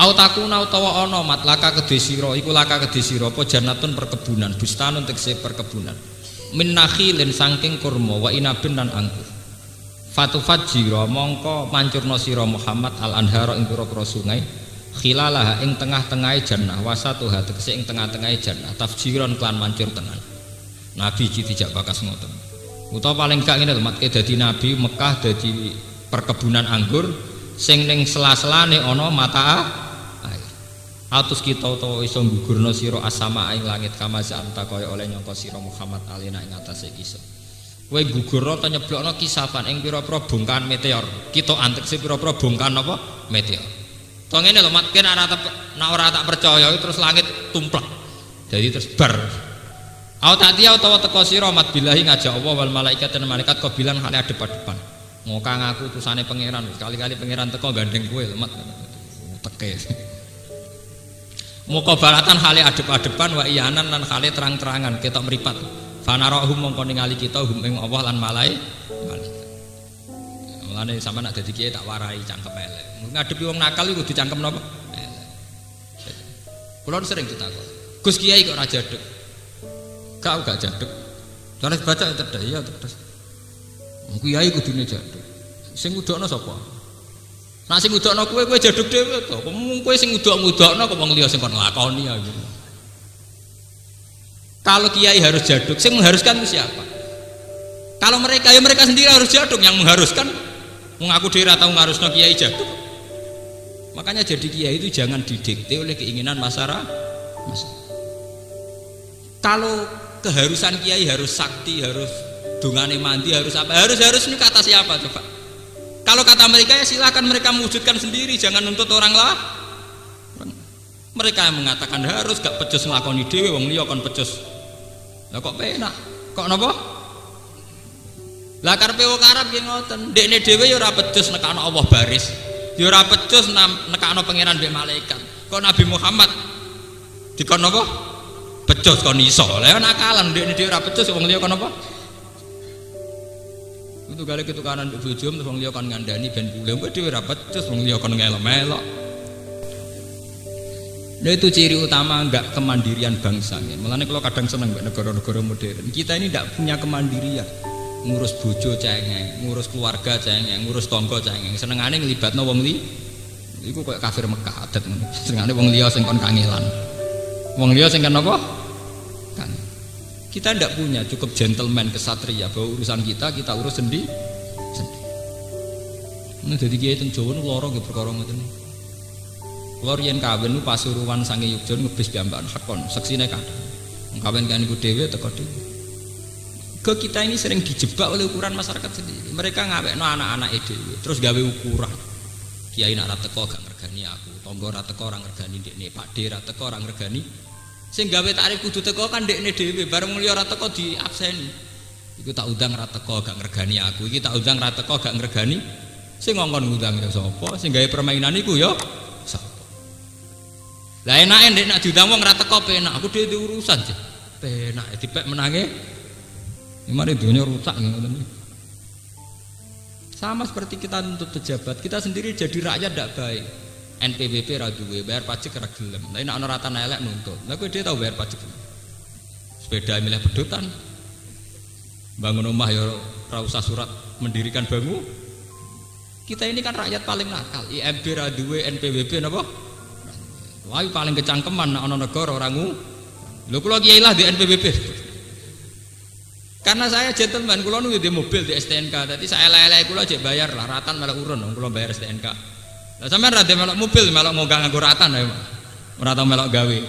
au takuna utawa ana mat laka kedhe sira iku laka kedhe sira apa jannatun perkebunan bustanun tegese perkebunan min nakhilin saking kurma wa inabin lan anggur fatufajjira mongko mancurna sira Muhammad al anhara ing pira-pira sungai khilalaha ing tengah-tengahe jannah wasatuha tegese ing tengah-tengahe jannah tafjiron klan mancur tenan. Nabi iki dijak bakas ngoten. Utawa paling gak ngene lho matke dadi nabi Mekah dadi perkebunan anggur sing ning sela-selane ana mata air. Atus kita utawa iso nggugurna sira asama ing langit kamasa anta kaya oleh nyangka sira Muhammad alina ing atase kisah. Kowe gugurna ta nyeblokno kisafan ing pira-pira bongkahan meteor. Kita antek se pira-pira bongkahan apa meteor. Kok ngene lho mat ken nek ora tak percaya terus langit tumplek. Jadi terus bar. Au tatiya utawa teka sira mat billahi ngajak Allah wal malaikat dan malaikat kok bilang hale adep-adepan. Ngokang aku utusane pangeran, kali-kali pangeran teko gandeng kowe lho mat. Teke. Muqabalatan hale adep-adepan wa iyanan lan hale terang-terangan ketok mripat. Fanarahum mongko ningali kita hum ing Allah lan malaikat. Mulane sampean nek dadi kiai tak warai cangkem elek. Ngadepi wong nakal iku kudu cangkem napa? Elek. Kula sering ditakon. Gus Kiai kok ora jaduk? Gak jaduk. Jane baca tetes ya tetes. Wong kiai kudune jaduk. Sing ngudokno sapa? Nek sing ngudokno kowe jaduk dhewe to. Kowe sing ngudok-ngudokno kok wong liya sing kon lakoni ya. Kalau kiai harus jaduk, sing mengharuskan itu siapa? Kalau mereka ya mereka sendiri harus jaduk, yang mengharuskan mengaku dhewe ora tau ngarusno kiai jaduk. Makanya jadi kiai itu jangan didikte oleh keinginan masyarakat. Kalau keharusan kiai harus sakti, harus dungane mandi harus apa? Harus ini kata siapa coba? Kalau kata mereka ya silakan mereka mewujudkan sendiri, jangan nuntut orang lah. Mereka yang mengatakan harus gak pecus nglakoni dhewe wong liya kon pecus. Lah kok penak? Kok napa? Lah karepe wong Arab ki ngoten, dekne dhewe ya ora pecus nekano Allah baris. Ya ora pecus nekano pangeran mbek malaikat. Kok Nabi Muhammad dikon napa? Pecus kon iso. Lah ya nakalan dekne dhewe ora pecus wong liya kon napa? Itu kali ketukaran mbek bojomu terus wong liya kon ngandani ben pule. Kok dhewe ora pecus wong liya kon ngelok-melok. Nah itu ciri utama enggak kemandirian bangsa. Mulane kalau kadang seneng mbek negara-negara modern. Kita ini tidak punya kemandirian. Ngurus bojo cengeng, ngurus keluarga cengeng, ngurus tangga cengeng. Senengane nglibatno wong li. Iku koyo kafir Mekah adat ngono. Senengane wong liya sing kon kangelan. Wong liya sing kan apa? Kan. Kita tidak punya cukup gentleman kesatria bahwa urusan kita urus sendiri. Nah jadi kiai teng Jawa loro nggih perkara ngoten. Kula riyen kawin Pasuruan sange Yogya ngebis piyambakan sekon, seksine kathah. Kawin kan iku dhewe teko dhewe. Ke kita ini sering dijebak oleh ukuran masyarakat sendiri. Mereka ngawekno anak-anake dhewe, terus gawe ukuran. Kiai nak ra teko gak ngergani aku, tangga ra teko ora ngergani ndekne, Pakde ra teko ora ngergani. Sing gawe takrif kudu teko kan ndekne dhewe, bareng mulya ra teko diabseni. Iku tak undang ra teko gak ngergani aku, iki tak undang ra teko gak ngergani. Sing ngongkon ngundang ya sapa? Sing gawe permainan iku ya sapa? Lah enake ndek nak diundang wong ra teko penak, aku dhewe urusan sih. Penak dipek menange. Mari dunia rusak ngoten. Sama seperti kita nuntut pejabat, kita sendiri jadi rakyat tidak baik. NPWP ra duwe, bayar pajak ra gelem. Lah nek ana ratan elek nuntut. Lah kowe dhewe tau bayar pajak. Sepeda milih pedotan. Bangun rumah ya ora usah surat mendirikan bangun. Kita ini kan rakyat paling nakal. IMB ra duwe, NPWP napa? Wah, paling kecangkeman nek ana negara ora ngu. Lho kula kiai lah di NPWP. Karena saya gentleman, kula nu di mobil di STNK. Dadi saya elek-elek kula jek bayar lah, ratan malah urun kula bayar STNK. Lah sampean ra melok mobil, melok ngongkang nganggo ratan ae. Ora tau melok gawe.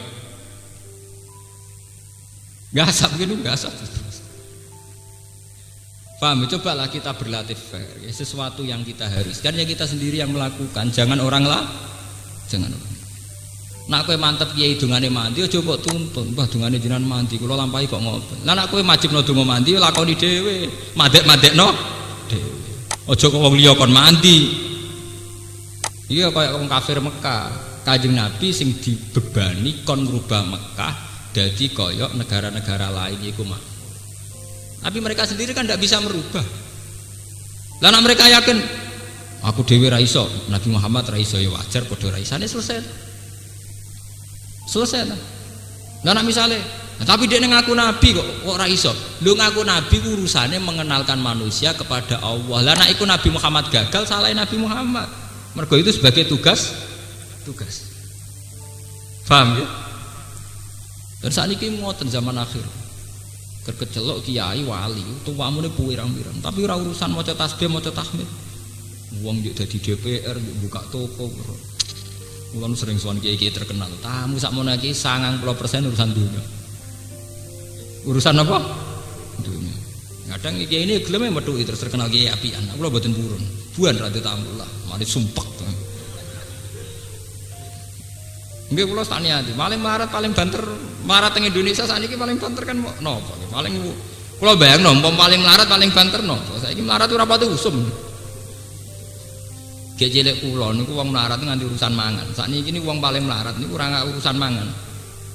Gasap gitu, gasap. Paham? Cobalah kita berlatih fair. Ya, sesuatu yang kita haruskan ya kita sendiri yang melakukan, jangan orang lah. Jangan orang. Nak kowe mantep kiai dungane mandi aja kok tuntun. Mbah dungane jenengan mandi kula lampahi kok ngoten. Lah nak kowe majibno donga mandi lakoni dhewe. Mandek-mandekno dhewe. Aja kok wong liya kon mandi. Iya kaya wong kafir Mekah. Kanjeng Nabi sing dibebani kon ngrubah Mekah dadi kaya negara-negara lain iku mah. Tapi mereka sendiri kan tidak bisa merubah. Lah nek mereka yakin aku dhewe ra iso, Nabi Muhammad ra iso ya wajar padha ra isane selesai. Selesai lah. Nah misalnya, tapi dia ngaku nabi kok ora iso. Lu ngaku nabi urusannya mengenalkan manusia kepada Allah. Lah nek iku Nabi Muhammad gagal, salah Nabi Muhammad. Mergo itu sebagai tugas. Paham ya? Dan saat ini ngoten zaman akhir. Kerkecelok kiai wali, tuwamune pirang-pirang, tapi ora urusan maca tasbih, maca tahmid. Wong yo dadi DPR, buka toko. Mulane sering sowan kiai-kiai terkenal. Tamu sakmono iki 90% urusan dunia. Urusan apa? Dunia. Kadang kiai ini gelem methuki terus terkenal kiai apian. Kula mboten purun. Buan ra tamu lah, mari sumpek. Nggih kula tak niati. Paling marat paling banter marat teng Indonesia sakniki paling banter kan napa? Paling kula bayangno paling melarat paling banter napa? Saiki melarat ora pati usum. Gek cilik kula niku wong melarat nganti urusan mangan. Sakniki niku wong paling melarat niku ora urusan mangan.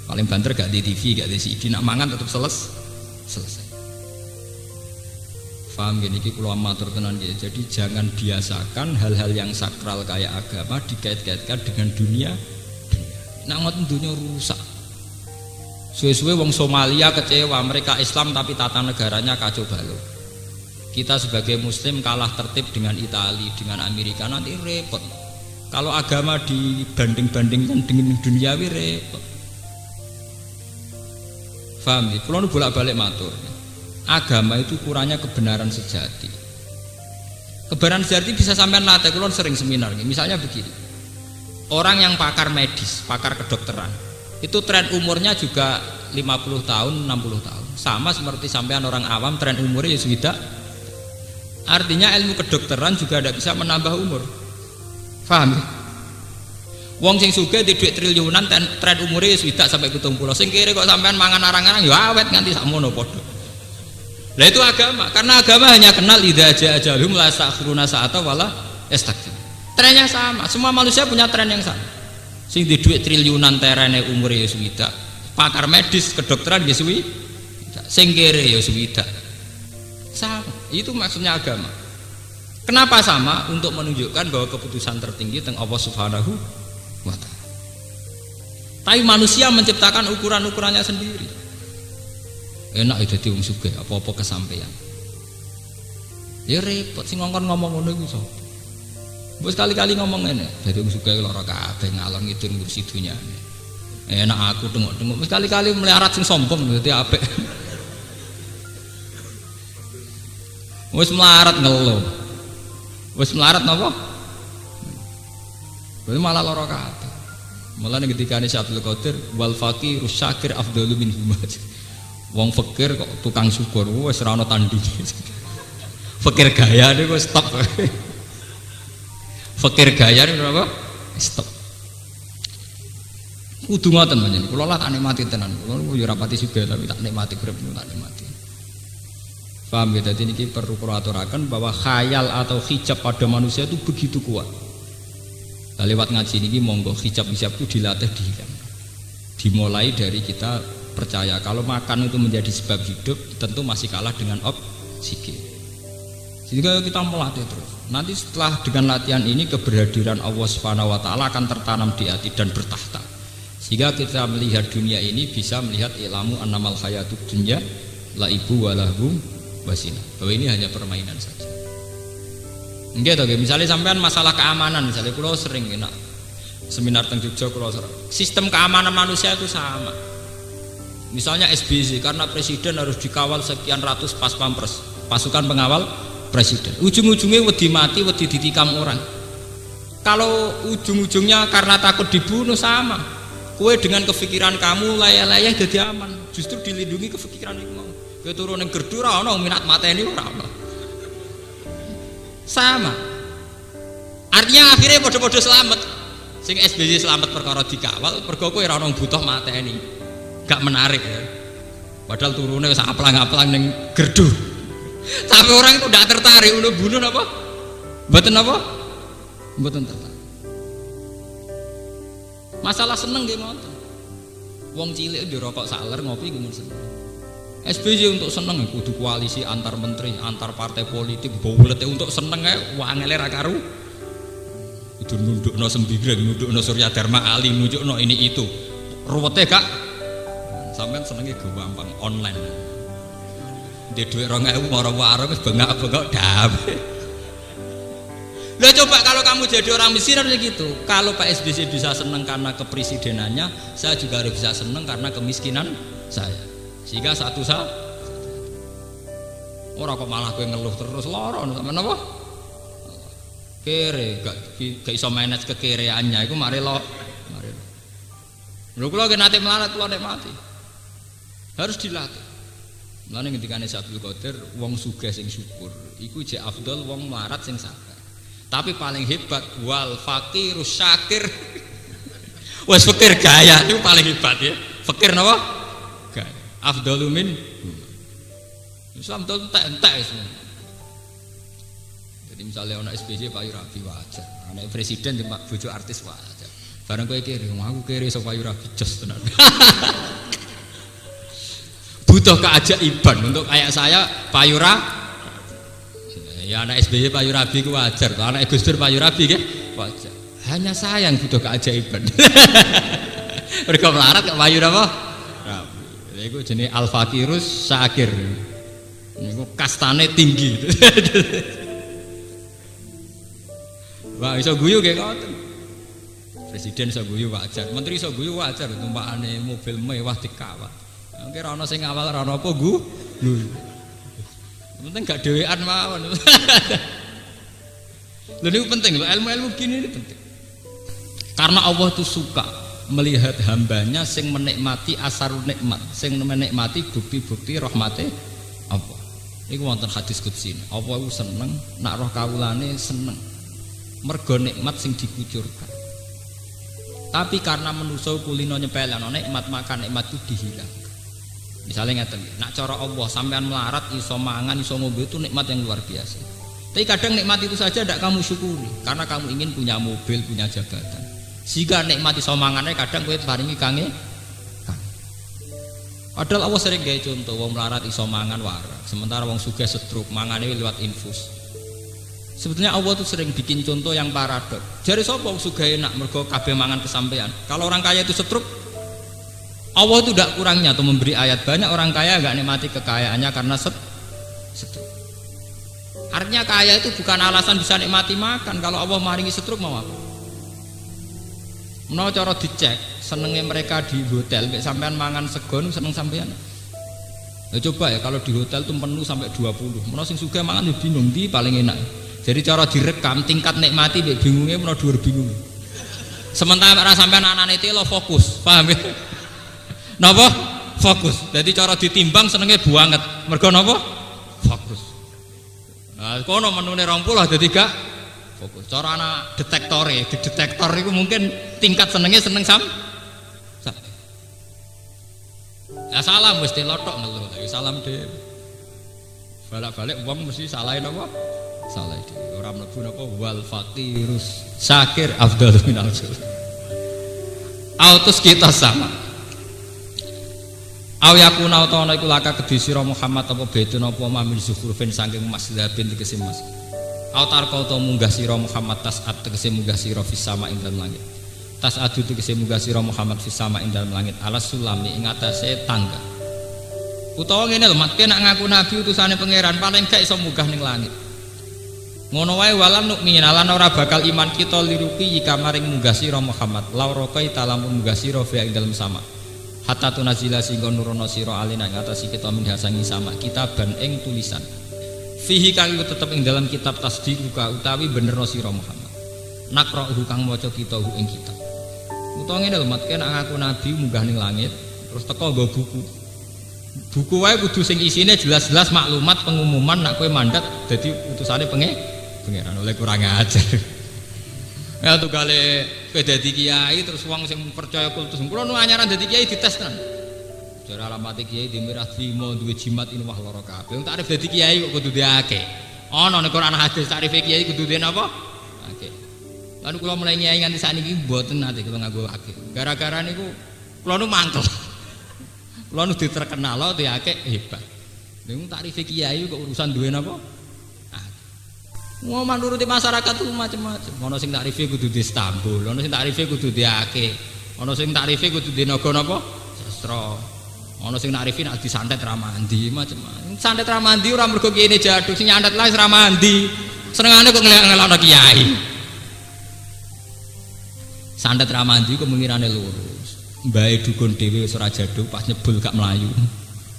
Paling banter gak di TV, gak di CD, nak mangan tetep selesai. Paham gini kula matur tenan nggih. Jadi jangan biasakan hal-hal yang sakral kayak agama dikait-kaitkan dengan dunia. Nak ngoten dunia rusak. Suwe-suwe wong Somalia kecewa, mereka Islam tapi tata negaranya kacau balau. Kita sebagai muslim kalah tertib dengan Italia, dengan Amerika, nanti repot. Kalau agama dibanding-bandingkan dengan duniawi repot. Paham ya? Kalau bolak-balik matur, agama itu kurangnya kebenaran sejati. Kebenaran sejati bisa sampean latih. Kalau sering seminar, misalnya begini, orang yang pakar medis, pakar kedokteran, itu tren umurnya juga 50 tahun, 60 tahun. Sama seperti sampean orang awam tren umurnya ya swidak. Artinya ilmu kedokteran juga tidak bisa menambah umur. Paham ya? Wong sing sugih di duit triliunan tren umurnya ya swidak sampai 70. Sing kiri kok sampean mangan arang-arang ya awet nganti sakmono padha. Lah itu agama, karena agama hanya kenal idza jaa ajaluhum la yastakhiruna sa'ata wala yastaqdim. Trennya sama, semua manusia punya tren yang sama. Sing di duit triliunan terene umure ya swidak, pakar medis kedokteran ya swidak, sing kere ya swidak. Sama, itu maksudnya agama. Kenapa sama? Untuk menunjukkan bahwa keputusan tertinggi teng Allah Subhanahu wa taala. Tapi manusia menciptakan ukuran-ukurannya sendiri. Enak ya dadi wong sugih, apa-apa kesampaian. Ya repot sing ngomong ngono iku sapa? Mbok sekali-kali ngomong ngene, dadi wong sugih lara kabeh ngalor ngidul ngurusi dunyane. Enak aku tengok-tengok sekali-kali melarat sing sombong dadi apik. Wis melarat ngeluh. Wis melarat napa? Berarti malah lara kabeh. Malah ning ketikane Syaikhul Qadir wal faqir syakir afdalu min huma. Wong fakir kok tukang syukur wis ora ana tandinge. Fakir gaya niku stop. Fakir gaya niku apa? Stop. Kudu ngoten panjenengan. Kula lah tak nikmati tenan. Kula yo ora pati sugih tapi tak nikmati urip niku tak nikmati. Paham ya? Dadi niki perlu kula aturaken bahwa khayal atau hijab pada manusia itu begitu kuat. Nah, lewat ngaji niki monggo hijab-hijab itu dilatih dihilangkan. Dimulai dari kita percaya kalau makan itu menjadi sebab hidup, tentu masih kalah dengan oksigen. Sehingga kita melatih terus. Nanti setelah dengan latihan ini keberhadiran Allah Subhanahu wa taala akan tertanam di hati dan bertahta. Sehingga kita melihat dunia ini bisa melihat ilamu annamal hayatud dunya laibu walahu wasina. Bahwa ini hanya permainan saja. Nggih to, misalnya sampean masalah keamanan, misalnya kula sering enak seminar teng Jogja kula sistem keamanan manusia itu sama. Misalnya SBY karena presiden harus dikawal sekian ratus pas pampres, pasukan pengawal presiden. Ujung-ujungnya wedi mati, wedi ditikam orang. Kalau ujung-ujungnya karena takut dibunuh sama. Kue dengan kepikiran kamu layak-layak jadi aman. Justru dilindungi kepikiran itu mau. Kue turun yang gerdu ora ono minat mateni ora ono. Sama. Artinya akhirnya podo-podo selamat. Sing SBY selamat perkara dikawal, perkara kowe ora ono butuh mateni. Gak menarik ya. Padahal turunnya wis aplang-aplang ning gerdu. Tapi orang itu tidak tertarik udah bunuh apa? Mboten apa? Mboten tertarik. Masalah seneng nggih ngoten. Wong cilik dirokok saler ngopi nggih seneng. SBY untuk seneng kudu koalisi antar menteri, antar partai politik, bolete untuk seneng ae wangele ra karu. Kudu nundukno Sembiring, nundukno Surya Dharma Ali, nunjukno ini itu. Ruwete gak? Sampeyan senenge gampang online. Di duit 2.000 marang warung wis bengak-bengok dame. Lah coba kalau kamu jadi orang miskin harus gitu. Kalau Pak SBY bisa seneng karena kepresidenannya, saya juga harus bisa seneng karena kemiskinan saya. Sehingga satu saat orang kok malah kowe ngeluh terus lara sampean apa? Kere gak iso manage kekereannya iku mari lo. Mari. Lho kula nate melarat kula nek mati. Harus dilatih. Mulane ngendikane Syaikhul Qadir wong sugih sing syukur iku jek afdal wong melarat sing sabar. Tapi paling hebat wal faqirus syakir. Wes fakir gaya itu paling hebat ya. Fakir napa? Gaya. Afdalu min Islam itu entek semua. Jadi misalnya anak SBY Pak Yurabi wajar, anak presiden di bojo artis wajar. Barang kowe kiri, aku kiri so Pak Yurabi jos tenan. Butuh keajaiban untuk kayak saya Pak Yura. Ya anak SBY Pak Yurabi ku wajar, kalau anak Gus Dur Pak Yurabi nggih wajar. Hanya saya yang butuh keajaiban. Mereka melarat Pak Yura apa? Rabi. Iku jenenge al-faqirus syakir. Niku kastane tinggi. Wah iso guyu nggih ngoten. Presiden iso guyu wajar, menteri iso guyu wajar, tumpakane mobil mewah dikawal. Oke, rano sing awal rano apa gu? Penting gak dewean mawon. Lha niku penting lho, ilmu-ilmu gini ini penting. Karena Allah itu suka melihat hambanya sing menikmati asarun nikmat, sing menikmati bukti-bukti rahmate Allah. Iku wonten hadis qudsi. Allah iku seneng nak roh kawulane seneng. Mergo nikmat sing dikucurkan. Tapi karena manusa kulino nyepelano nikmat, maka nikmat itu dihilang. Misalnya ngeten, nak cara Allah sampean melarat iso mangan iso ngombe itu nikmat yang luar biasa. Tapi kadang nikmat itu saja tidak kamu syukuri karena kamu ingin punya mobil, punya jabatan. Jika nikmat iso mangane kadang kowe paringi kange. Padahal Allah sering gawe contoh wong melarat iso mangan warak, sementara wong sugih stroke mangane lewat infus. Sebetulnya Allah tuh sering bikin contoh yang paradok. Jare sapa wong sugih enak mergo kabeh mangan kesampean. Kalau orang kaya itu stroke, Allah itu tidak kurangnya atau memberi ayat banyak orang kaya enggak nikmati kekayaannya karena stroke. Artinya kaya itu bukan alasan bisa nikmati makan. Kalau Allah maringi stroke mau apa? Menawa cara dicek senengnya mereka di hotel, mek sampean mangan segon seneng sampean. Ya coba ya kalau di hotel tuh penuh sampai 20. Menawa sing sugih mangan yo bingung ndi paling enak. Jadi cara direkam tingkat nikmati mek bingunge menawa dhuwur bingung. Sementara ora sampean anane telo fokus, paham ya? Napa? Fokus. Jadi cara ditimbang senenge banget. Mergo napa? Fokus. Nah, kono menune 20 dadi gak fokus. Cara ana detektore, di detektor itu mungkin tingkat senengnya seneng sam. Ya salam mesti lotok ngeluh. Salam dhewe. Balik-balik wong mesti salahin apa? Salah dhewe. Ora mlebu napa wal faqirus syakir afdal minal jul. Autus kita sama. Aw yakuna utawa iku laka kedhi sira Muhammad apa bedun apa mamil zukhurufin saking emas labin tegese emas. Aw tarqa utawa munggah sira Muhammad tasat tegese munggah sira fis sama ing dalem langit. Tasadu tegese munggah sira Muhammad fis sama ing dalem langit alas sulami ing atase tangga. Utawa ngene lho mat nak ngaku nabi utusane pangeran paling gak iso munggah ning langit. Ngono wae walan nukmin lan ora bakal iman kita lirupi jika maring munggah sira Muhammad laura kaita lamun munggah sira fi ing dalem sama. Hatta tunazila singgo nurono sira alina ing atas kita min hasangi sama kitaban ing tulisan fihi kang tetep ing dalam kitab tasdiquka utawi benerno sira Muhammad naqra'uhu kang maca kita ing kitab utawa ngene lho mat nek ngaku nabi munggah ning langit terus teko nggo buku wae kudu sing isine jelas-jelas maklumat pengumuman nek kowe mandat dadi utusane pangeran oleh kurang ajar. Ya tuh kali kowe dadi kiai terus wong sing percaya kultus. Kulo nu anyaran dadi kiai dites tenan. Jare alamat kiai di Mirah Trimo duwe jimat ini wah lara kabeh. Wong takrif dadi kiai kok kudu diake. Ana nek Quran hadis takrif kiai kudu den apa? Akeh. Lalu kula mulai kiai nganti sakniki mboten nate kula nganggo akeh. Gara-gara niku kula nu mangkel. Kula nu diterkenal lho diake hebat. Ning takrif kiai kok urusan duwe napa? Mau menuruti masyarakat itu macam-macam. Ono sing takrife kudu di Istanbul, ono sing takrife kudu di Aceh, ono sing takrife kudu di Naga napa? Sastra. Ono sing takrife nak disantet ra mandi, macam-macam. Santet ra mandi ora mergo kene jaduk, sing nyantet lae ra mandi. Senengane kok ngelak-ngelakno kiai. Santet ra mandi kok mengirane lurus. Mbae dukun dhewe wis ora jaduk pas nyebul gak melayu.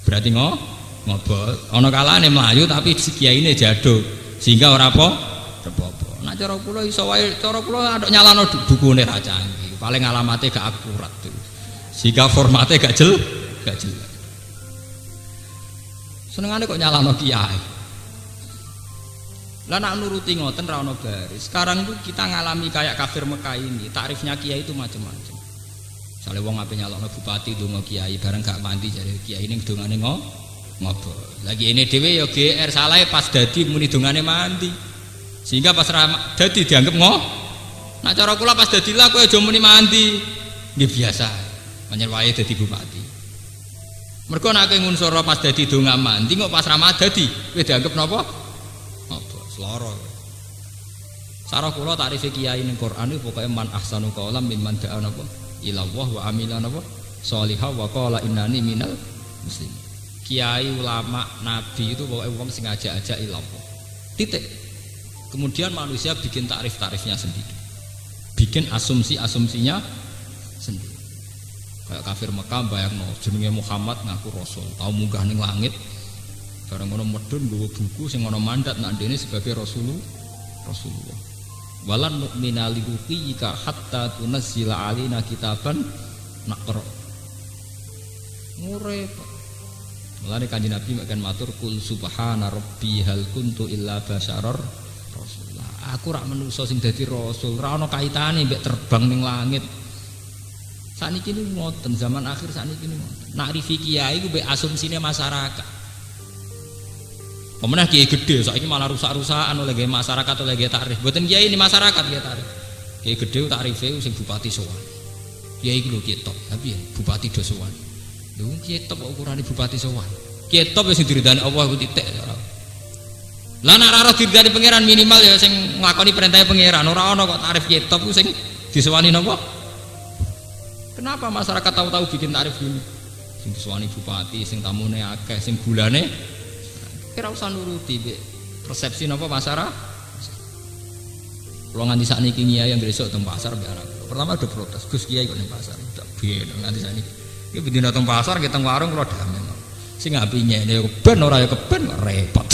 Berarti ngobot. Ono kalane melayu tapi si kiyaine jaduk. Sehingga ora apa? Nek cara kula iso wae cara kula anduk nyalano bukune ra canggih. Paling alamate gak akurat tuh. Sehingga formatnya gak jelas. Senengane kok nyalano kiai. Lah nak nuruti ngoten ra ono baris. Sekarang itu kita ngalami kayak kafir Mekah ini. Takrifnya kiai itu macam-macam. Misale wong ape nyalokno bupati donga kiai bareng gak mandi jare kiai ning dongane ngobrol. Lagi ini dhewe ya GR salah pas dadi muni dongane mandi. Sehingga pas dadi dianggap Nah cara kula pas dadi lah kowe aja muni mandi. Nggih biasa. Pancen wae dadi bupati. Mergo nek kowe ngunsur pas dadi donga mandi kok pas ramah dadi kowe dianggap napa? Apa? Seloro. Sarah kula takrife kiai ning Quran iki pokoke man ahsanu qaulan mimman da'a napa? Ila Allah wa amila napa? Shalihah wa qala innani minal muslimin. Kiai, ulama, nabi itu pokoknya wong sing ngajak-ajak ilallah. Titik. Kemudian manusia bikin takrif-takrifnya sendiri. Bikin asumsi-asumsinya sendiri. Kayak kafir Mekah bayangno jenenge Muhammad ngaku rasul, tau munggah ning langit. Bareng ngono medun nggawa buku sing ana mandat nak dene sebagai rasulullah. Walan nu'mina liruqiyika hatta tunazzila alaina kitaban naqra. Repot. Mulane Kanjeng Nabi makan matur kul subhana rabbi hal kuntu illa basyarar rasulullah. Aku rak manusa sing dadi rasul, ora ana kaitane mbek terbang ning langit. Saniki niku ngoten zaman akhir saniki niku ngoten. Nak rifi kiai ku mbek asumsine masyarakat. Pemenah kiai gede saiki malah rusak-rusakan oleh masyarakat oleh takrif. Mboten kiai ini masyarakat kiai takrif. Kiai gede takrife sing bupati sowan. Kiai iki lho ketok, tapi bupati do sowan. Lho kiai top ukurane bupati sowan. Kiai top wis diridani Allah ku titik. Lah nek ora diridani pangeran minimal ya sing nglakoni perintah pangeran, ora ana kok takrif kiai top ku sing disowani napa? Kenapa masyarakat tahu-tahu bikin takrif gini? Sing disowani bupati, sing tamune akeh, sing gulane kira usah nuruti persepsi napa masyarakat. Kalau nganti sakniki kiai yang besok teng pasar mbek anak. Pertama ada protes, Gus kiai kok ning pasar. Ndak ben nganti sakniki. Iki bendina teng pasar kita teng warung kula damel. Sing apine ya keben ora ya keben kok repot.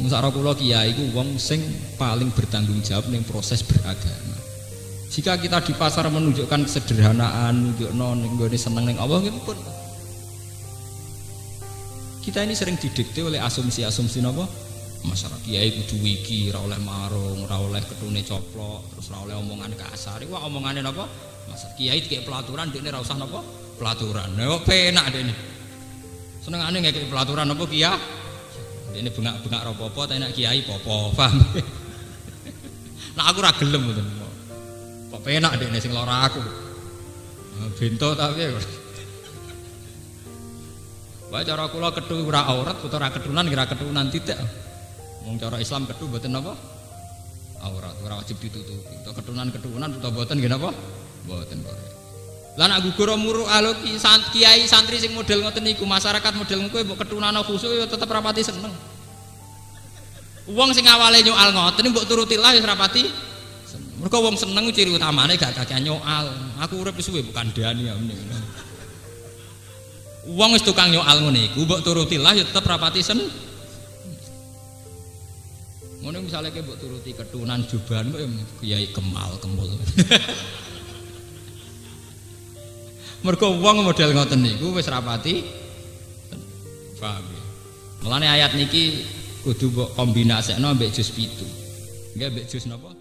Musara kula kiai iku wong sing paling bertanggung jawab ning proses beragama. Jika kita di pasar menunjukkan kesederhanaan, nunjukno ning nggone seneng ning Allah nggih pun. Kita ini sering didikte oleh asumsi-asumsi napa? Masyarakat kiai kudu wiki, ora oleh marung, ora oleh ketune coplok, terus ora oleh omongan kasar. Iku omongane napa? Masyarakat kiai dikek pelaturan dekne ora usah napa? Pelaturan. Nek penak dekne. Senengane ngekek pelaturan napa kiai? Dekne bengak-bengak ora apa-apa, tapi nek kiai apa-apa, paham? Nah aku ora gelem ngoten. Kok penak dekne sing lara aku. Bento tapi wae cara kula kethu ora aurat utawa keturunan kira keturunan titik. Wong cara Islam kethu mboten napa? Aurat, ora wajib ditutupi. Utawa keturunan utawa mboten nggih napa? Mboten kok. Lah nek gugur muru aloki kiai santri sing model ngoten niku masyarakat model kowe mbok keturunan khusuk ya tetep rapati seneng. Wong sing awale nyoal ngoten mbok turuti lah wis rapati seneng. Mergo wong seneng ciri utamane gak kakean nyoal. Aku urip wis suwe bukan dani ya ngene. Wong wis tukang nyoal ngene iku mbok turuti lah ya tetep rapati sen. Ngono misale ke mbok turuti ketunan jubahan kok ya kiai kemal kemul. Mergo wong model ngoten niku wis rapati paham ya. Mulane ayat niki kudu mbok kombinasekno mbek juz 7. Nggih mbek juz napa?